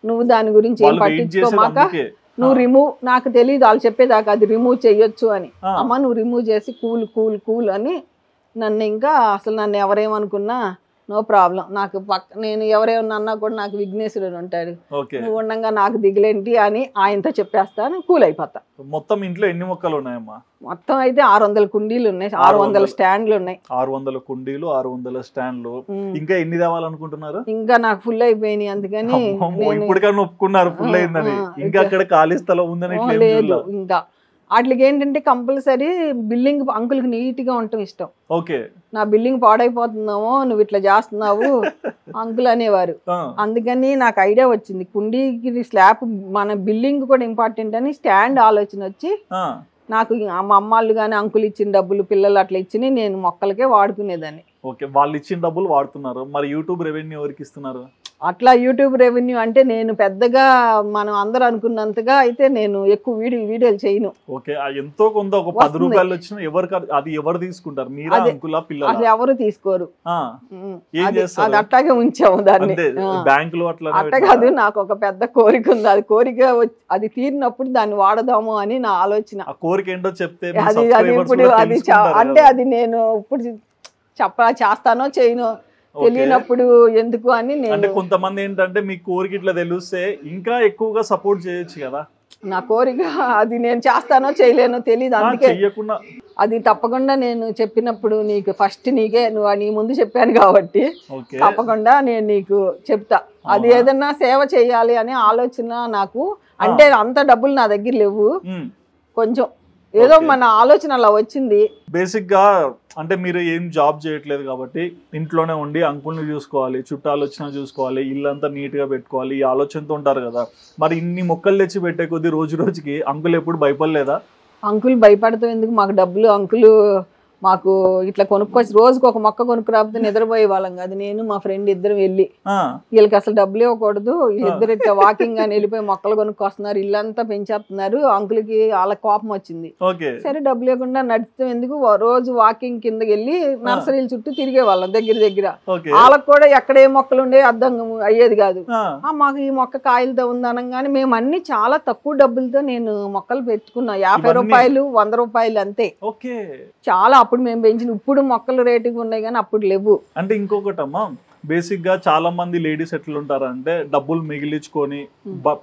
నువ్వు దాని గురించి ఏం పట్టించుకోమాక నువ్వు రిమూవ్, నాకు తెలియదు వాళ్ళు చెప్పేదాకా అది రిమూవ్ చెయ్యొచ్చు అని. అమ్మ నువ్వు రిమూవ్ చేసి కూల్ కూల్ కూల్ అని నన్ను ఇంకా అసలు నన్ను ఎవరేమనుకున్నా నో ప్రాబ్లం, నాకు నేను ఎవరేమన్నా అన్నా కూడా నాకు విఘ్నేశ్వరుడు ఉంటాడు, నువ్వు ఉండగా నాకు దిగులేంటి అని ఆయనతో చెప్పేస్తాను, కూల్ అయిపోతా. మొత్తం ఇంట్లో ఎన్ని మొక్కలు ఉన్నాయమ్మా? మొత్తం అయితే 600 కుండీలు ఉన్నాయి, 600 స్టాండ్లు ఉన్నాయి. 600 కుండీలు, 600 స్టాండ్లు. ఇంకా ఎన్ని తేవాలనుకుంటున్నారు? ఇంకా నాకు ఫుల్ అయిపోయినాయి, అందుకని ఇప్పటికన్నా ఒప్పుకున్నారు ఫుల్ అయిందని. ఇంకా అక్కడ ఖాళీ స్థలం ఉందని లేదు. ఇంకా వాటికి ఏంటంటే కంపల్సరీ బిల్డింగ్ అంకుల్కి నీట్ గా ఉండటం ఇష్టం. ఓకే నా బిల్డింగ్ పాడైపోతున్నామో నువ్వు ఇట్లా చేస్తున్నావు అంకుల్ అనేవారు. అందుకని నాకు ఐడియా వచ్చింది కుండీకి స్లాబ్ మన బిల్డింగ్ కూడా ఇంపార్టెంట్ అని స్టాండ్ ఆలోచన వచ్చి నాకు మా అమ్మాళ్ళు కానీ అంకుల్ ఇచ్చిన డబ్బులు పిల్లలు అట్లా ఇచ్చి నేను మొక్కలకే వాడుకునేదాన్ని. ఓకే వాళ్ళు ఇచ్చిన డబ్బులు వాడుతున్నారు. మరి యూట్యూబ్ రెవెన్యూ ఎవరికి ఇస్తున్నారు? అట్లా యూట్యూబ్ రెవెన్యూ అంటే నేను పెద్దగా మనం అందరూ అనుకున్నంతగా అయితే నేను ఎక్కువ వీడియోలు చేయను. ఓకే ఎంతో కొంత ఒక 10 రూపాయలు వచ్చినా అది ఎవరు తీసుకుంటారు? మీరా అంకులా పిల్లలు? అది ఎవరు తీసుకోరు. అది అట్లాగే ఉంచాము దాన్ని. బ్యాంకులు అట్లా కాదు, నాకు ఒక పెద్ద కోరిక ఉంది. అది కోరిక అది తీరినప్పుడు దాన్ని వాడదాము అని నా ఆలోచన. ఆ కోరిక ఏంటో చెప్తే అది ఇప్పుడు అది అంటే అది నేను ఇప్పుడు చేస్తానో చేయను తెలియనప్పుడు ఎందుకు అని నేను. కొంతమంది ఏంటంటే మీ కోరిక ఇట్లా తెలిస్తే ఇంకా ఎక్కువగా సపోర్ట్ చేయొచ్చు కదా. నా కోరిక అది నేను చేస్తానో చేయలేనో తెలియదు, అందుకే అది తప్పకుండా నేను చెప్పినప్పుడు నీకు ఫస్ట్ నీకే నీ ముందు చెప్పాను కాబట్టి తప్పకుండా నేను నీకు చెప్తా. అది ఏదన్నా సేవ చేయాలి అనే ఆలోచన నాకు, అంటే అంత డబ్బులు నా దగ్గర లేవు, కొంచెం ఏదో మన ఆలోచన అలా వచ్చింది. బేసిక్ గా అంటే మీరు ఏం జాబ్ చేయట్లేదు కాబట్టి ఇంట్లోనే ఉండి అంకుల్ని చూసుకోవాలి, చుట్టాలు వచ్చినా చూసుకోవాలి, ఇల్లంతా నీట్ గా పెట్టుకోవాలి, ఈ ఆలోచనతో ఉంటారు కదా. మరి ఇన్ని మొక్కలు తెచ్చి పెట్టే కొద్ది రోజు రోజుకి అంకుల్ ఎప్పుడు భయపడలేదా? అంకుల్ భయపడతాం ఎందుకు, మాకు డబ్బులు అంకుల్ మాకు ఇట్లా కొనుక్కొచ్చి రోజుకి ఒక మొక్క కొనుక్కు రాకపోతే నిద్రపోయే వాళ్ళం కాదు. నేను మా ఫ్రెండ్ ఇద్దరు వెళ్ళి వీళ్ళకి అసలు డబ్బులు ఇవ్వకూడదు, వీళ్ళిద్దరు ఇట్లా వాకింగ్ అని వెళ్ళిపోయి మొక్కలు కొనుక్కొస్తున్నారు, ఇల్లంతా పెంచేస్తున్నారు. అంకుల్కి వాళ్ళ కోపం వచ్చింది. సరే డబ్బులు ఇవ్వకుండా నడుస్తాం ఎందుకు, రోజు వాకింగ్ కిందకి వెళ్ళి నర్సరీల చుట్టూ తిరిగే వాళ్ళం దగ్గర. వాళ్ళకి కూడా ఎక్కడ ఏ మొక్కలు ఉండే అర్థం అయ్యేది కాదు. మాకు ఈ మొక్క కాయలతో ఉంది అనగానే మేము అన్ని చాలా తక్కువ డబ్బులతో నేను మొక్కలు పెట్టుకున్నా. 50 రూపాయలు 100 రూపాయలు అంతే. చాలా అప్పుడు మేము పెంచిన, ఇప్పుడు మొక్కలు రేటుగా ఉన్నాయి కానీ అప్పుడు లేవు. అంటే ఇంకొకటమ్మా, బేసిక్ గా చాలా మంది లేడీస్ ఎట్లుంటారంటే డబ్బులు మిగిలించుకొని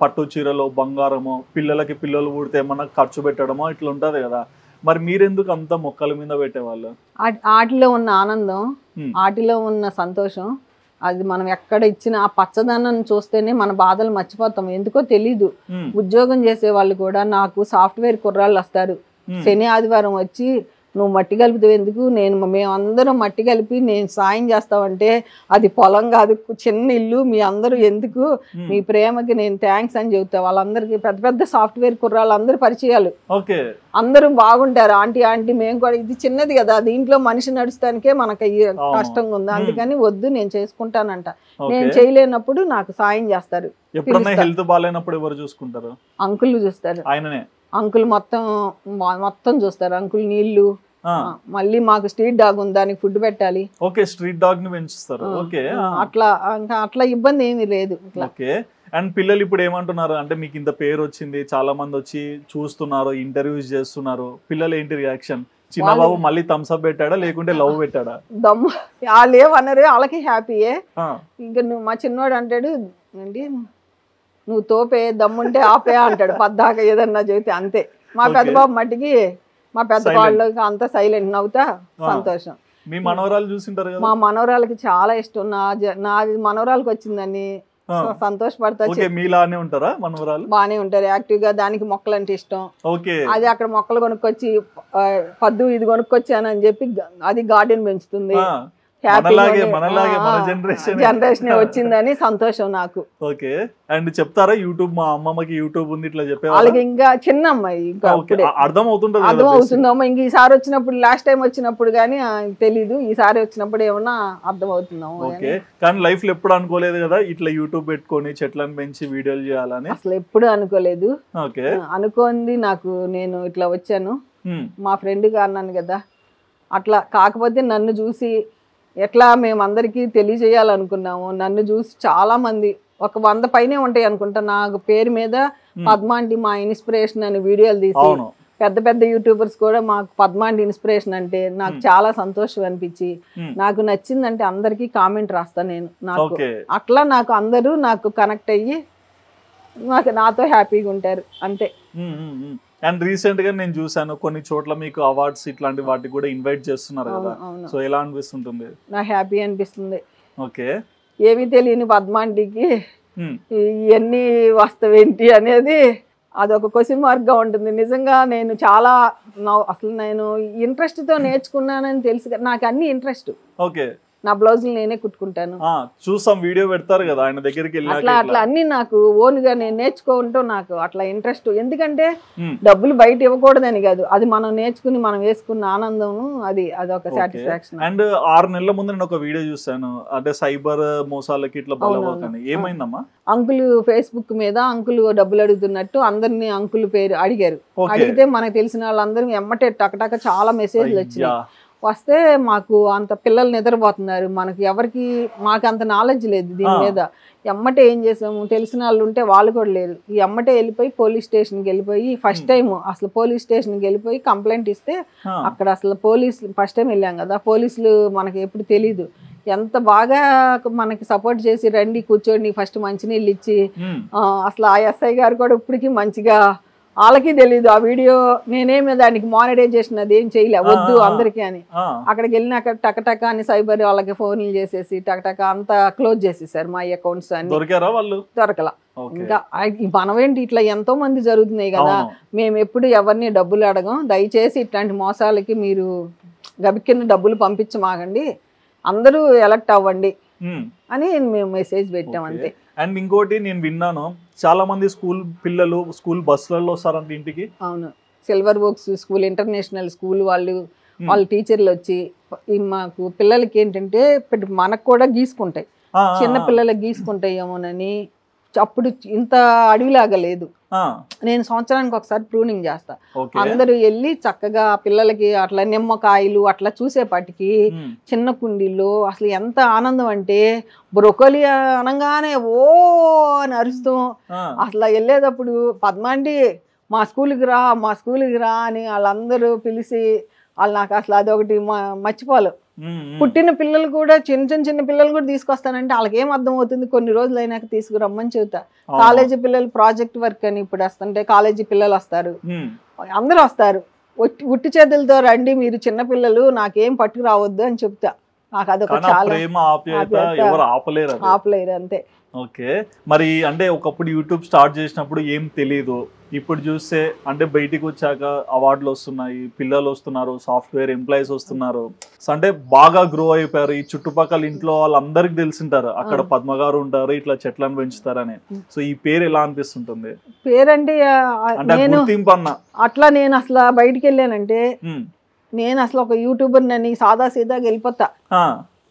పట్టు చీరలో బంగారమో పిల్లలు పుడితే ఏమన్నా ఖర్చు పెట్టడమో ఇట్లా ఉంటది కదా. మరి మీరెందుకు అంత మొక్కల మీద పెట్టేవాళ్ళు? వాటిలో ఉన్న ఆనందం, వాటిలో ఉన్న సంతోషం, అది మనం ఎక్కడ ఇచ్చిన ఆ పచ్చదనం చూస్తేనే మన బాధలు మర్చిపోతాం. ఎందుకో తెలీదు. ఉద్యోగం చేసే వాళ్ళు కూడా, నాకు సాఫ్ట్వేర్ కుర్రాళ్ళు వస్తారు శని ఆదివారం వచ్చి నువ్వు మట్టి కలుపుతావు ఎందుకు, మేమందరం మట్టి కలిపి నేను సాయం చేస్తామంటే అది పొలం కాదు చిన్న ఇల్లు, మీ అందరూ ఎందుకు, మీ ప్రేమకి నేను థ్యాంక్స్ అని చెబుతా. వాళ్ళందరికీ పెద్ద పెద్ద సాఫ్ట్వేర్ కుర్రాళ్ళు అందరూ పరిచయాలు, అందరూ బాగుంటారు. ఆంటీ మేము కూడా, ఇది చిన్నది కదా దీంట్లో మనిషి నడుస్తానికే మనకి కష్టంగా ఉంది, అందుకని వద్దు నేను చేసుకుంటానంట. నేను చేయలేనప్పుడు నాకు సాయం చేస్తారు. హెల్త్ బాగాలేనప్పుడు ఎవరు చూసుకుంటారు? అంకుల్ చూస్తారు. ఆయననే అంకుల్ మొత్తం చూస్తారు. అంకుల్ నీళ్లు, మళ్ళీ మాకు స్ట్రీట్ డాగ్ ఉంది దానికి ఫుడ్ పెట్టాలి. ఓకే స్ట్రీట్ డాగ్ ని పెంచుస్తారు. ఓకే అట్లా ఇబ్బంది ఏమీ లేదు. ఓకే అండ్ పిల్లలు ఇప్పుడు ఏమంటున్నారు అంటే మీకు ఇంత పేరు వచ్చింది, చాలా మంది వచ్చి చూస్తున్నారు, ఇంటర్వ్యూస్ చేస్తున్నారు, పిల్లలు ఏంటి రియాక్షన్? చిన్నబాబు మళ్ళీ థమ్స్ అప్ పెట్టాడా లేకుంటే లవ్ పెట్టాడా? దమ్ము వాళ్ళు ఏమన్నారు, వాళ్ళకి హ్యాపీయే. ఇంకా మా చిన్నవాడు అంటాడు ఏంటి నువ్వు తోపే దమ్ముంటే ఆపే అంటాడు పద్దాక ఏదన్నా చెబితే, అంతే. మా పెద్ద బాబు మట్టికి మా పెద్ద వాళ్ళకి అంత సైలెంట్, నవ్వుతా సంతోషం. మీ మనవరాలు చూసింటారు కదా? మా మనవరాలకి చాలా ఇష్టం. నాది మనవరాలకి వచ్చిందని సంతోషపడతా. మీలానే ఉంటారా మనవరాలు? బానే ఉంటారు, యాక్టివ్ గా. దానికి మొక్కలు అంటే ఇష్టం. అది అక్కడ మొక్కలు కొనుక్కొచ్చి పద్దు ఇది కొనుక్కొచ్చాను అని చెప్పి అది గార్డెన్ పెంచుతుంది. జనరేషన్ వచ్చిందని సంతోషం నాకు. ఓకే అండ్ చెప్తారా యూట్యూబ్, మా అమ్మమ్మకి యూట్యూబ్ ఉంది ఇట్లా చెప్పే వాళ్ళకి? ఇంకా చిన్న అమ్మాయి, ఇంకా అర్థం అవుతుందమ్మా. ఇంక ఈసారి వచ్చినప్పుడు, లాస్ట్ టైం వచ్చినప్పుడు కానీ తెలీదు, ఈసారి వచ్చినప్పుడు ఏమన్నా అర్థం అవుతుందాము. ఓకే కానీ లైఫ్ లో ఎప్పుడు అనుకోలేదు కదా ఇట్లా యూట్యూబ్ పెట్టుకొని చెట్లను పెంచి వీడియోలు చేయాలని? అసలు ఎప్పుడు అనుకోలేదు. అనుకోంది నాకు, నేను ఇట్లా వచ్చాను. మా ఫ్రెండ్గా అన్నాను కదా, అట్లా కాకపోతే నన్ను చూసి ఎట్లా మేమందరికీ తెలియజేయాలనుకున్నాము, నన్ను చూసి చాలామంది ఒక 100 పైనే ఉంటాయి అనుకుంటా నాకు పేరు మీద పద్మాంటి మా ఇన్స్పిరేషన్ అని వీడియోలు తీసి పెద్ద పెద్ద యూట్యూబర్స్ కూడా మాకు పద్మాంటి ఇన్స్పిరేషన్ అంటే నాకు చాలా సంతోషం అనిపించి నాకు నచ్చిందంటే అందరికీ కామెంట్ రాస్తాను నేను. నాకు అట్లా నాకు అందరూ నాకు కనెక్ట్ అయ్యి నాతో హ్యాపీగా ఉంటారు అంతే. అండ్ రీసెంట్ గా నేను చూసాను కొన్ని చోట్ల మీకు అవార్డ్స్ ఇట్లాంటి వాటికి కూడా ఇన్వైట్ చేస్తున్నారు కదా, సో ఎలా అనిపిస్తుంటుంది? నాకు హ్యాపీ అనిపిస్తుంది. ఓకే, ఏమీ తెలియని పద్మాంటికి ఇవన్నీ వస్తావేంటి అనేది అదొక క్వశ్చన్ మార్క్గా ఉంటుంది. నిజంగా నేను చాలా అసలు నేను ఇంట్రెస్ట్తో నేర్చుకున్నానని తెలుసు, నాకు అన్ని ఇంట్రెస్ట్. ఓకే, నా బ్లౌజులు నేనే కుట్టుకుంటాను, చూసాం వీడియో పెడతారు కదా ఆయన దగ్గరికి అట్లా అట్లా అన్ని నాకు ఓన్గా నేను నేర్చుకుంటూ నాకు అట్లా ఇంట్రెస్ట్. ఎందుకంటే డబ్బులు బయట ఇవ్వకూడదని కాదు, అది మనం నేర్చుకుని మనం వేసుకున్న ఆనందం అదొక సాటిస్ఫాక్షన్. అండ్ 6 నెలల ముందు నేను ఒక వీడియో చూసాను, అంటే సైబర్ మోసాలకి ఇట్లా బలవకని. ఏమైందమ్మా? అంకుల్ ఫేస్బుక్ మీద అంకుల్ డబ్బులు అడుగుతున్నట్టు అందరినీ అంకుల్ పేరు అడిగారు. అడిగితే మనకు తెలిసిన వాళ్ళందరూ ఎమ్మటే టకటక చాలా మెసేజ్లు వచ్చినాయి. వస్తే మాకు అంత పిల్లలు నిద్రపోతున్నారు, మాకు అంత నాలెడ్జ్ లేదు దీని మీద. ఎమ్మటే ఏం చేసాము, తెలిసిన వాళ్ళు ఉంటే వాళ్ళు కూడా లేరు, ఈ ఎమ్మటే వెళ్ళిపోయి పోలీస్ స్టేషన్కి వెళ్ళిపోయి ఫస్ట్ టైం అసలు పోలీస్ స్టేషన్కి వెళ్ళిపోయి కంప్లైంట్ ఇస్తే అక్కడ అసలు ఫస్ట్ టైం వెళ్ళాం కదా, పోలీసులు మనకి ఎప్పుడు తెలీదు, ఎంత బాగా మనకి సపోర్ట్ చేసి రండి కూర్చోండి ఫస్ట్ మంచినీళ్ళు ఇచ్చి అసలు ఆ ఎస్ఐ గారు కూడా ఇప్పటికీ మంచిగా, వాళ్ళకి తెలీదు ఆ వీడియో నేనేమి దానికి మానిటైజేషన్ అది ఏం చేయలే వద్దు అందరికీ అని. అక్కడికి వెళ్ళినాక టకటక అని సైబర్ వాళ్ళకి ఫోన్లు చేసేసి టకటక అంతా క్లోజ్ చేసేసారు మా అకౌంట్స్ అని. దొరకలా. ఇంకా మనమేంటి ఇట్లా ఎంతో మంది జరుగుతున్నాయి కదా, మేము ఎప్పుడు ఎవరిని డబ్బులు అడగం, దయచేసి ఇట్లాంటి మోసాలకి మీరు గబిక్కిన డబ్బులు పంపించమాగండి, అందరూ ఎలక్ట్ అవ్వండి అని మేము మెసేజ్ పెట్టాం అంతే. అండ్ ఇంకోటి నేను విన్నాను, చాలా మంది స్కూల్ పిల్లలు స్కూల్ బస్సులలో వస్తారంటే ఇంటికి. అవును, silver books school, international school వాళ్ళ టీచర్లు వచ్చి మాకు పిల్లలకి ఏంటంటే మనకు కూడా గీసుకుంటాయి, చిన్న పిల్లలకి గీసుకుంటాయి ఏమోనని. అప్పుడు ఇంత అడవిలాగా లేదు, నేను సంవత్సరానికి ఒకసారి ప్రూనింగ్ చేస్తా. అందరూ వెళ్ళి చక్కగా పిల్లలకి అట్లా నిమ్మకాయలు అట్లా చూసేపాటికి చిన్న కుండీల్లో అసలు ఎంత ఆనందం అంటే బ్రొకోలి అనగానే ఓ అని అరుస్తూ అసలు వెళ్ళేటప్పుడు పద్మాంటి మా స్కూల్కి రా అని వాళ్ళందరూ పిలిచి వాళ్ళు నాకు అసలు అదొకటి మర్చిపోలేం. పుట్టిన పిల్లలు కూడా చిన్న పిల్లలు కూడా తీసుకొస్తానంటే వాళ్ళకి ఏం అర్థం అవుతుంది, కొన్ని రోజులు అయినాక తీసుకురమ్మని చెబుతా. కాలేజీ పిల్లలు ప్రాజెక్ట్ వర్క్ అని ఇప్పుడు వస్తుంటే కాలేజీ పిల్లలు వస్తారు, అందరూ వస్తారు, ఉట్టి చేతులతో రండి మీరు చిన్న పిల్లలు, నాకేం పట్టుకురావద్దు అని చెప్తా. నాకు అదొక చాలా ఆపలేరు అంతే. ఓకే, మరి అంటే ఒకప్పుడు యూట్యూబ్ స్టార్ట్ చేసినప్పుడు ఏం తెలీదు, ఇప్పుడు చూస్తే అంటే బయటికి వచ్చాక అవార్డులు వస్తున్నాయి, పిల్లలు వస్తున్నారు, సాఫ్ట్వేర్ ఎంప్లాయీస్ వస్తున్నారు, అంటే బాగా గ్రో అయిపోయారు. ఈ చుట్టుపక్కల ఇంట్లో వాళ్ళందరికి తెలిసింటారు అక్కడ పద్మ గారు ఉంటారు, ఇట్లా చెట్లను పెంచుతారని. సో ఈ పేరు ఎలా అనిపిస్తుంటుంది? పేరంటే గుర్తింపు అన్న అట్లా నేను అసలు బయటికి వెళ్ళానంటే నేను అసలు ఒక యూట్యూబర్ నని సాదా సీదాగా వెళ్ళిపోతా,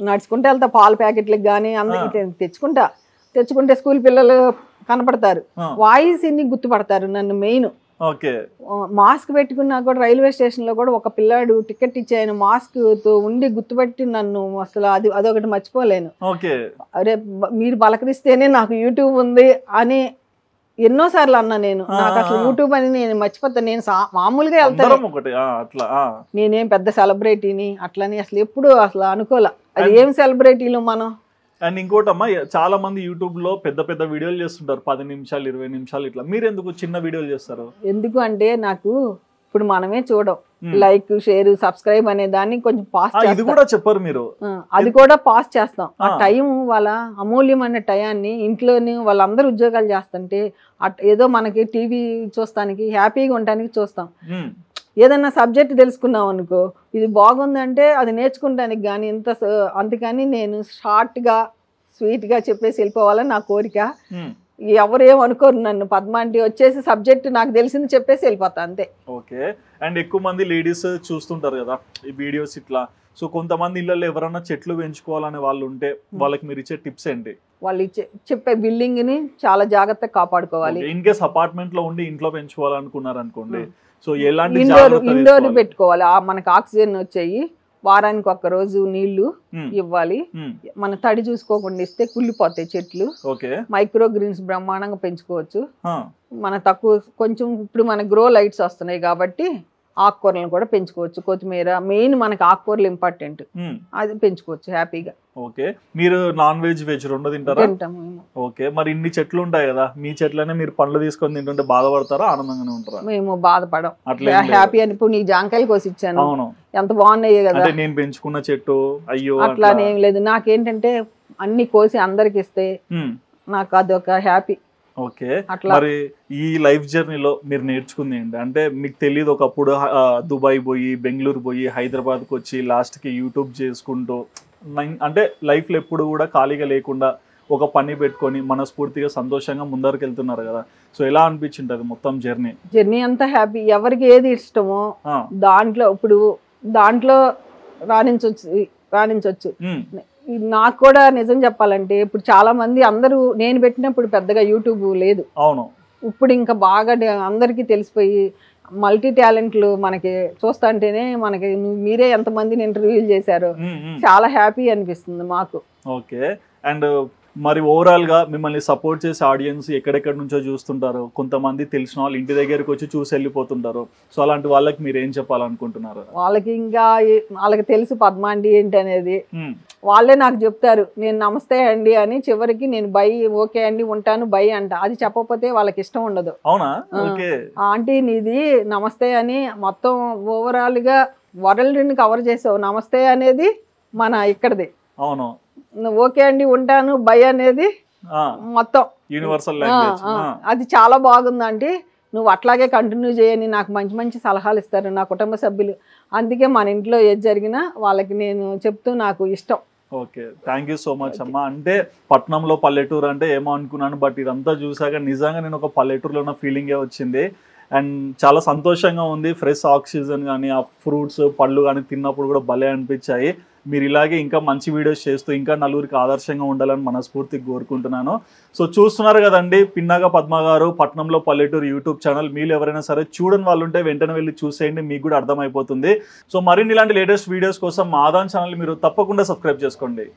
నడుచుకుంటే వెళ్తా, పాల ప్యాకెట్లకు కానీ అందరికి తెచ్చుకుంటే స్కూల్ పిల్లలు కనపడతారు, వాయిస్ ఇన్ని గుర్తుపడతారు నన్ను. మెయిన్ మాస్క్ పెట్టుకున్నా కూడా రైల్వే స్టేషన్ లో కూడా ఒక పిల్లాడు టికెట్ ఇచ్చి ఆయన మాస్క్ తో ఉండి గుర్తుపెట్టి నన్ను అసలు అదొకటి మర్చిపోలేను. అరే మీరు పలకరిస్తేనే నాకు యూట్యూబ్ ఉంది అని ఎన్నోసార్లు అన్నా నేను. నాకు అసలు యూట్యూబ్ అని నేను మర్చిపోతాను, నేను మామూలుగా వెళ్తాను, నేనేం పెద్ద సెలబ్రిటీని అట్లని అసలు ఎప్పుడు అసలు అనుకోలే. అది ఏం సెలబ్రిటీలు మనం. అండ్ ఇంకోటమ్మా, చాలా మంది యూట్యూబ్ లో పెద్ద పెద్ద వీడియోలు చేస్తుంటారు, 10 నిమిషాలు 20 నిమిషాలు ఇట్లా, మీరు ఎందుకు చిన్న వీడియోలు చేస్తారు? ఎందుకు అంటే నాకు ఇప్పుడు మనమే చూడం, లైక్ షేర్ సబ్స్క్రైబ్ అనే దాన్ని కొంచెం పాస్ ఇది కూడా చెప్పారు మీరు, అది కూడా పాస్ చేస్తాం. ఆ టైం వాళ్ళ అమూల్యమైన టయాన్ని ఇంట్లోనే వాళ్ళందరూ ఉద్యోగాలు చేస్తుంటే ఏదో మనకి టీవీ చూస్తానికి హ్యాపీగా ఉండడానికి చూస్తాం. ఏదన్నా సబ్జెక్ట్ తెలుసుకున్నాం అనుకో, ఇది బాగుందంటే అది నేర్చుకుంటానికి కానీ అందుకని నేను షార్ట్గా స్వీట్గా చెప్పేసి వెళ్ళిపోవాలని నా కోరిక. ఎవరేం అనుకోరు నన్ను, పద్మాంటి వచ్చేసి సబ్జెక్ట్ నాకు తెలిసింది చెప్పేసి వెళ్ళిపోతా అంతే. ఓకే, అండ్ ఎక్కువ మంది లేడీస్ చూస్తుంటారు కదా ఈ వీడియోస్ ఇట్లా, సో కొంతమంది ఇళ్ళల్లో ఎవరన్నా చెట్లు పెంచుకోవాలనే వాళ్ళు ఉంటే వాళ్ళకి మీరు ఇచ్చే టిప్స్ ఏంటి? వాళ్ళు చెప్పే బిల్డింగ్ ని చాలా జాగ్రత్తగా కాపాడుకోవాలి. ఇన్ కేస్ అపార్ట్మెంట్ లో ఉండి ఇంట్లో పెంచుకోవాలనుకున్నారు అనుకోండి, సో ఎలాంటి ఇండోర్ పెట్టుకోవాలి. మనకు ఆక్సిజన్ వచ్చాయి, వారానికి ఒక్క రోజు నీళ్లు ఇవ్వాలి. మన తడి చూసుకోకుండా ఇస్తే కుళ్ళిపోతాయి చెట్లు. మైక్రో గ్రీన్స్ బ్రహ్మాండంగా పెంచుకోవచ్చు. మన తక్కువ కొంచెం ఇప్పుడు మన గ్రో లైట్స్ వస్తున్నాయి కాబట్టి ఆకుకూరలను కూడా పెంచుకోవచ్చు. కొత్తిమీర మెయిన్ మనకి ఆకుకూరలు ఇంపార్టెంట్, అది పెంచుకోవచ్చు హ్యాపీగా. ఓకే, మీరు నాన్ వెజ్ వెజ్ రెండు తింటారా? ఓకే, మరి ఇన్ని చెట్లు ఉంటాయి కదా, మీ చెట్లనే మీరు పండ్లు తీసుకొని తింటుంటే బాధపడతారా, ఆనందంగానే ఉంటారా? మేము బాధపడం, హ్యాపీ అని. ఇప్పుడు నీ జాంకాయలు కోసి ఇచ్చాను, ఎంత బాగున్నాయి కదా. నేను పెంచుకున్న చెట్టు అయ్యో అట్లానేం లేదు. నాకేంటంటే అన్ని కోసి అందరికి ఇస్తే నాకు అదొక హ్యాపీ. ఓకే, మరి ఈ లైఫ్ జర్నీలో మీరు నేర్చుకుంది ఏంటి? అంటే మీకు తెలియదు ఒకప్పుడు దుబాయ్ పోయి బెంగళూరు పోయి హైదరాబాద్కి వచ్చి లాస్ట్కి యూట్యూబ్ చేసుకుంటూ, అంటే లైఫ్లో ఎప్పుడు కూడా ఖాళీగా లేకుండా ఒక పని పెట్టుకొని మనస్ఫూర్తిగా సంతోషంగా ముందరికి వెళ్తున్నారు కదా, సో ఎలా అనిపించింది మొత్తం జర్నీ అంతా హ్యాపీ. ఎవరికి ఏది ఇష్టమో దాంట్లో ఇప్పుడు దాంట్లో రాణించవచ్చు. నాకు కూడా నిజం చెప్పాలంటే ఇప్పుడు చాలా మంది అందరూ నేను పెట్టినప్పుడు పెద్దగా యూట్యూబ్ లేదు. అవును, ఇప్పుడు ఇంకా బాగా అందరికీ తెలిసిపోయి మల్టీ టాలెంట్లు మనకి చూస్తా అంటేనే మనకి మీరే ఎంతమందిని ఇంటర్వ్యూలు చేశారు, చాలా హ్యాపీ అనిపిస్తుంది మాకు. ఓకే, అండ్ మరి ఓవరాల్ గా మిమ్మల్ని సపోర్ట్ చేసే ఆడియన్స్ ఎక్కడెక్కడి నుంచో చూస్తుంటారు, కొంతమంది తెలిసిన వాళ్ళు ఇంటి దగ్గరికి వచ్చి చూసి వెళ్ళిపోతుంటారు, సో అలాంటి వాళ్ళకి మీరు ఏం చెప్పాలనుకుంటున్నారు? వాళ్ళకి ఇంకా వాళ్ళకి తెలుసు పద్మ అండి ఏంటి అనేది, వాళ్ళే నాకు చెప్తారు నేను నమస్తే అండి అని. చివరికి నేను బై ఓకే అండి ఉంటాను బై అంట, అది చెప్పకపోతే వాళ్ళకి ఇష్టం ఉండదు. అవునా? ఆంటీ నీది నమస్తే అని మొత్తం ఓవరాల్ గా వరల్డ్ ని కవర్ చేసావు. నమస్తే అనేది మన ఇక్కడది. అవును, ఓకే అండి ఉంటాను బై అనేది మొత్తం యూనివర్సల్. అది చాలా బాగుందండి, నువ్వు అట్లాగే కంటిన్యూ చేయని నాకు మంచి మంచి సలహాలు ఇస్తారు నా కుటుంబ సభ్యులు. అందుకే మన ఇంట్లో ఏది జరిగినా వాళ్ళకి నేను చెప్తూ నాకు ఇష్టం. Okay, thank you so much అమ్మా. అంటే పట్నంలో పల్లెటూరు అంటే ఏమో అనుకున్నాను, బట్ ఇదంతా చూసాక నిజంగా నేను ఒక పల్లెటూరులో ఉన్న ఫీలింగే వచ్చింది. అండ్ చాలా సంతోషంగా ఉంది. ఫ్రెష్ ఆక్సిజన్ కానీ ఆ ఫ్రూట్స్ పళ్ళు కానీ తిన్నప్పుడు కూడా భలే అనిపించాయి. మీరు ఇలాగే ఇంకా మంచి వీడియోస్ చేస్తూ ఇంకా నలుగురికి ఆదర్శంగా ఉండాలని మనస్ఫూర్తిగా కోరుకుంటున్నాను. సో చూస్తున్నారు కదండి, పిన్నగా పద్మ గారు పట్నంలో పల్లెటూరు యూట్యూబ్ ఛానల్. మీరు ఎవరైనా సరే చూడని వాళ్ళు ఉంటే వెంటనే వెళ్ళి చూసేయండి, మీకు కూడా అర్థమైపోతుంది. సో మరిన్ని ఇలాంటి లేటెస్ట్ వీడియోస్ కోసం మా ఆదాన్ ఛానల్ మీరు తప్పకుండా సబ్స్క్రైబ్ చేసుకోండి.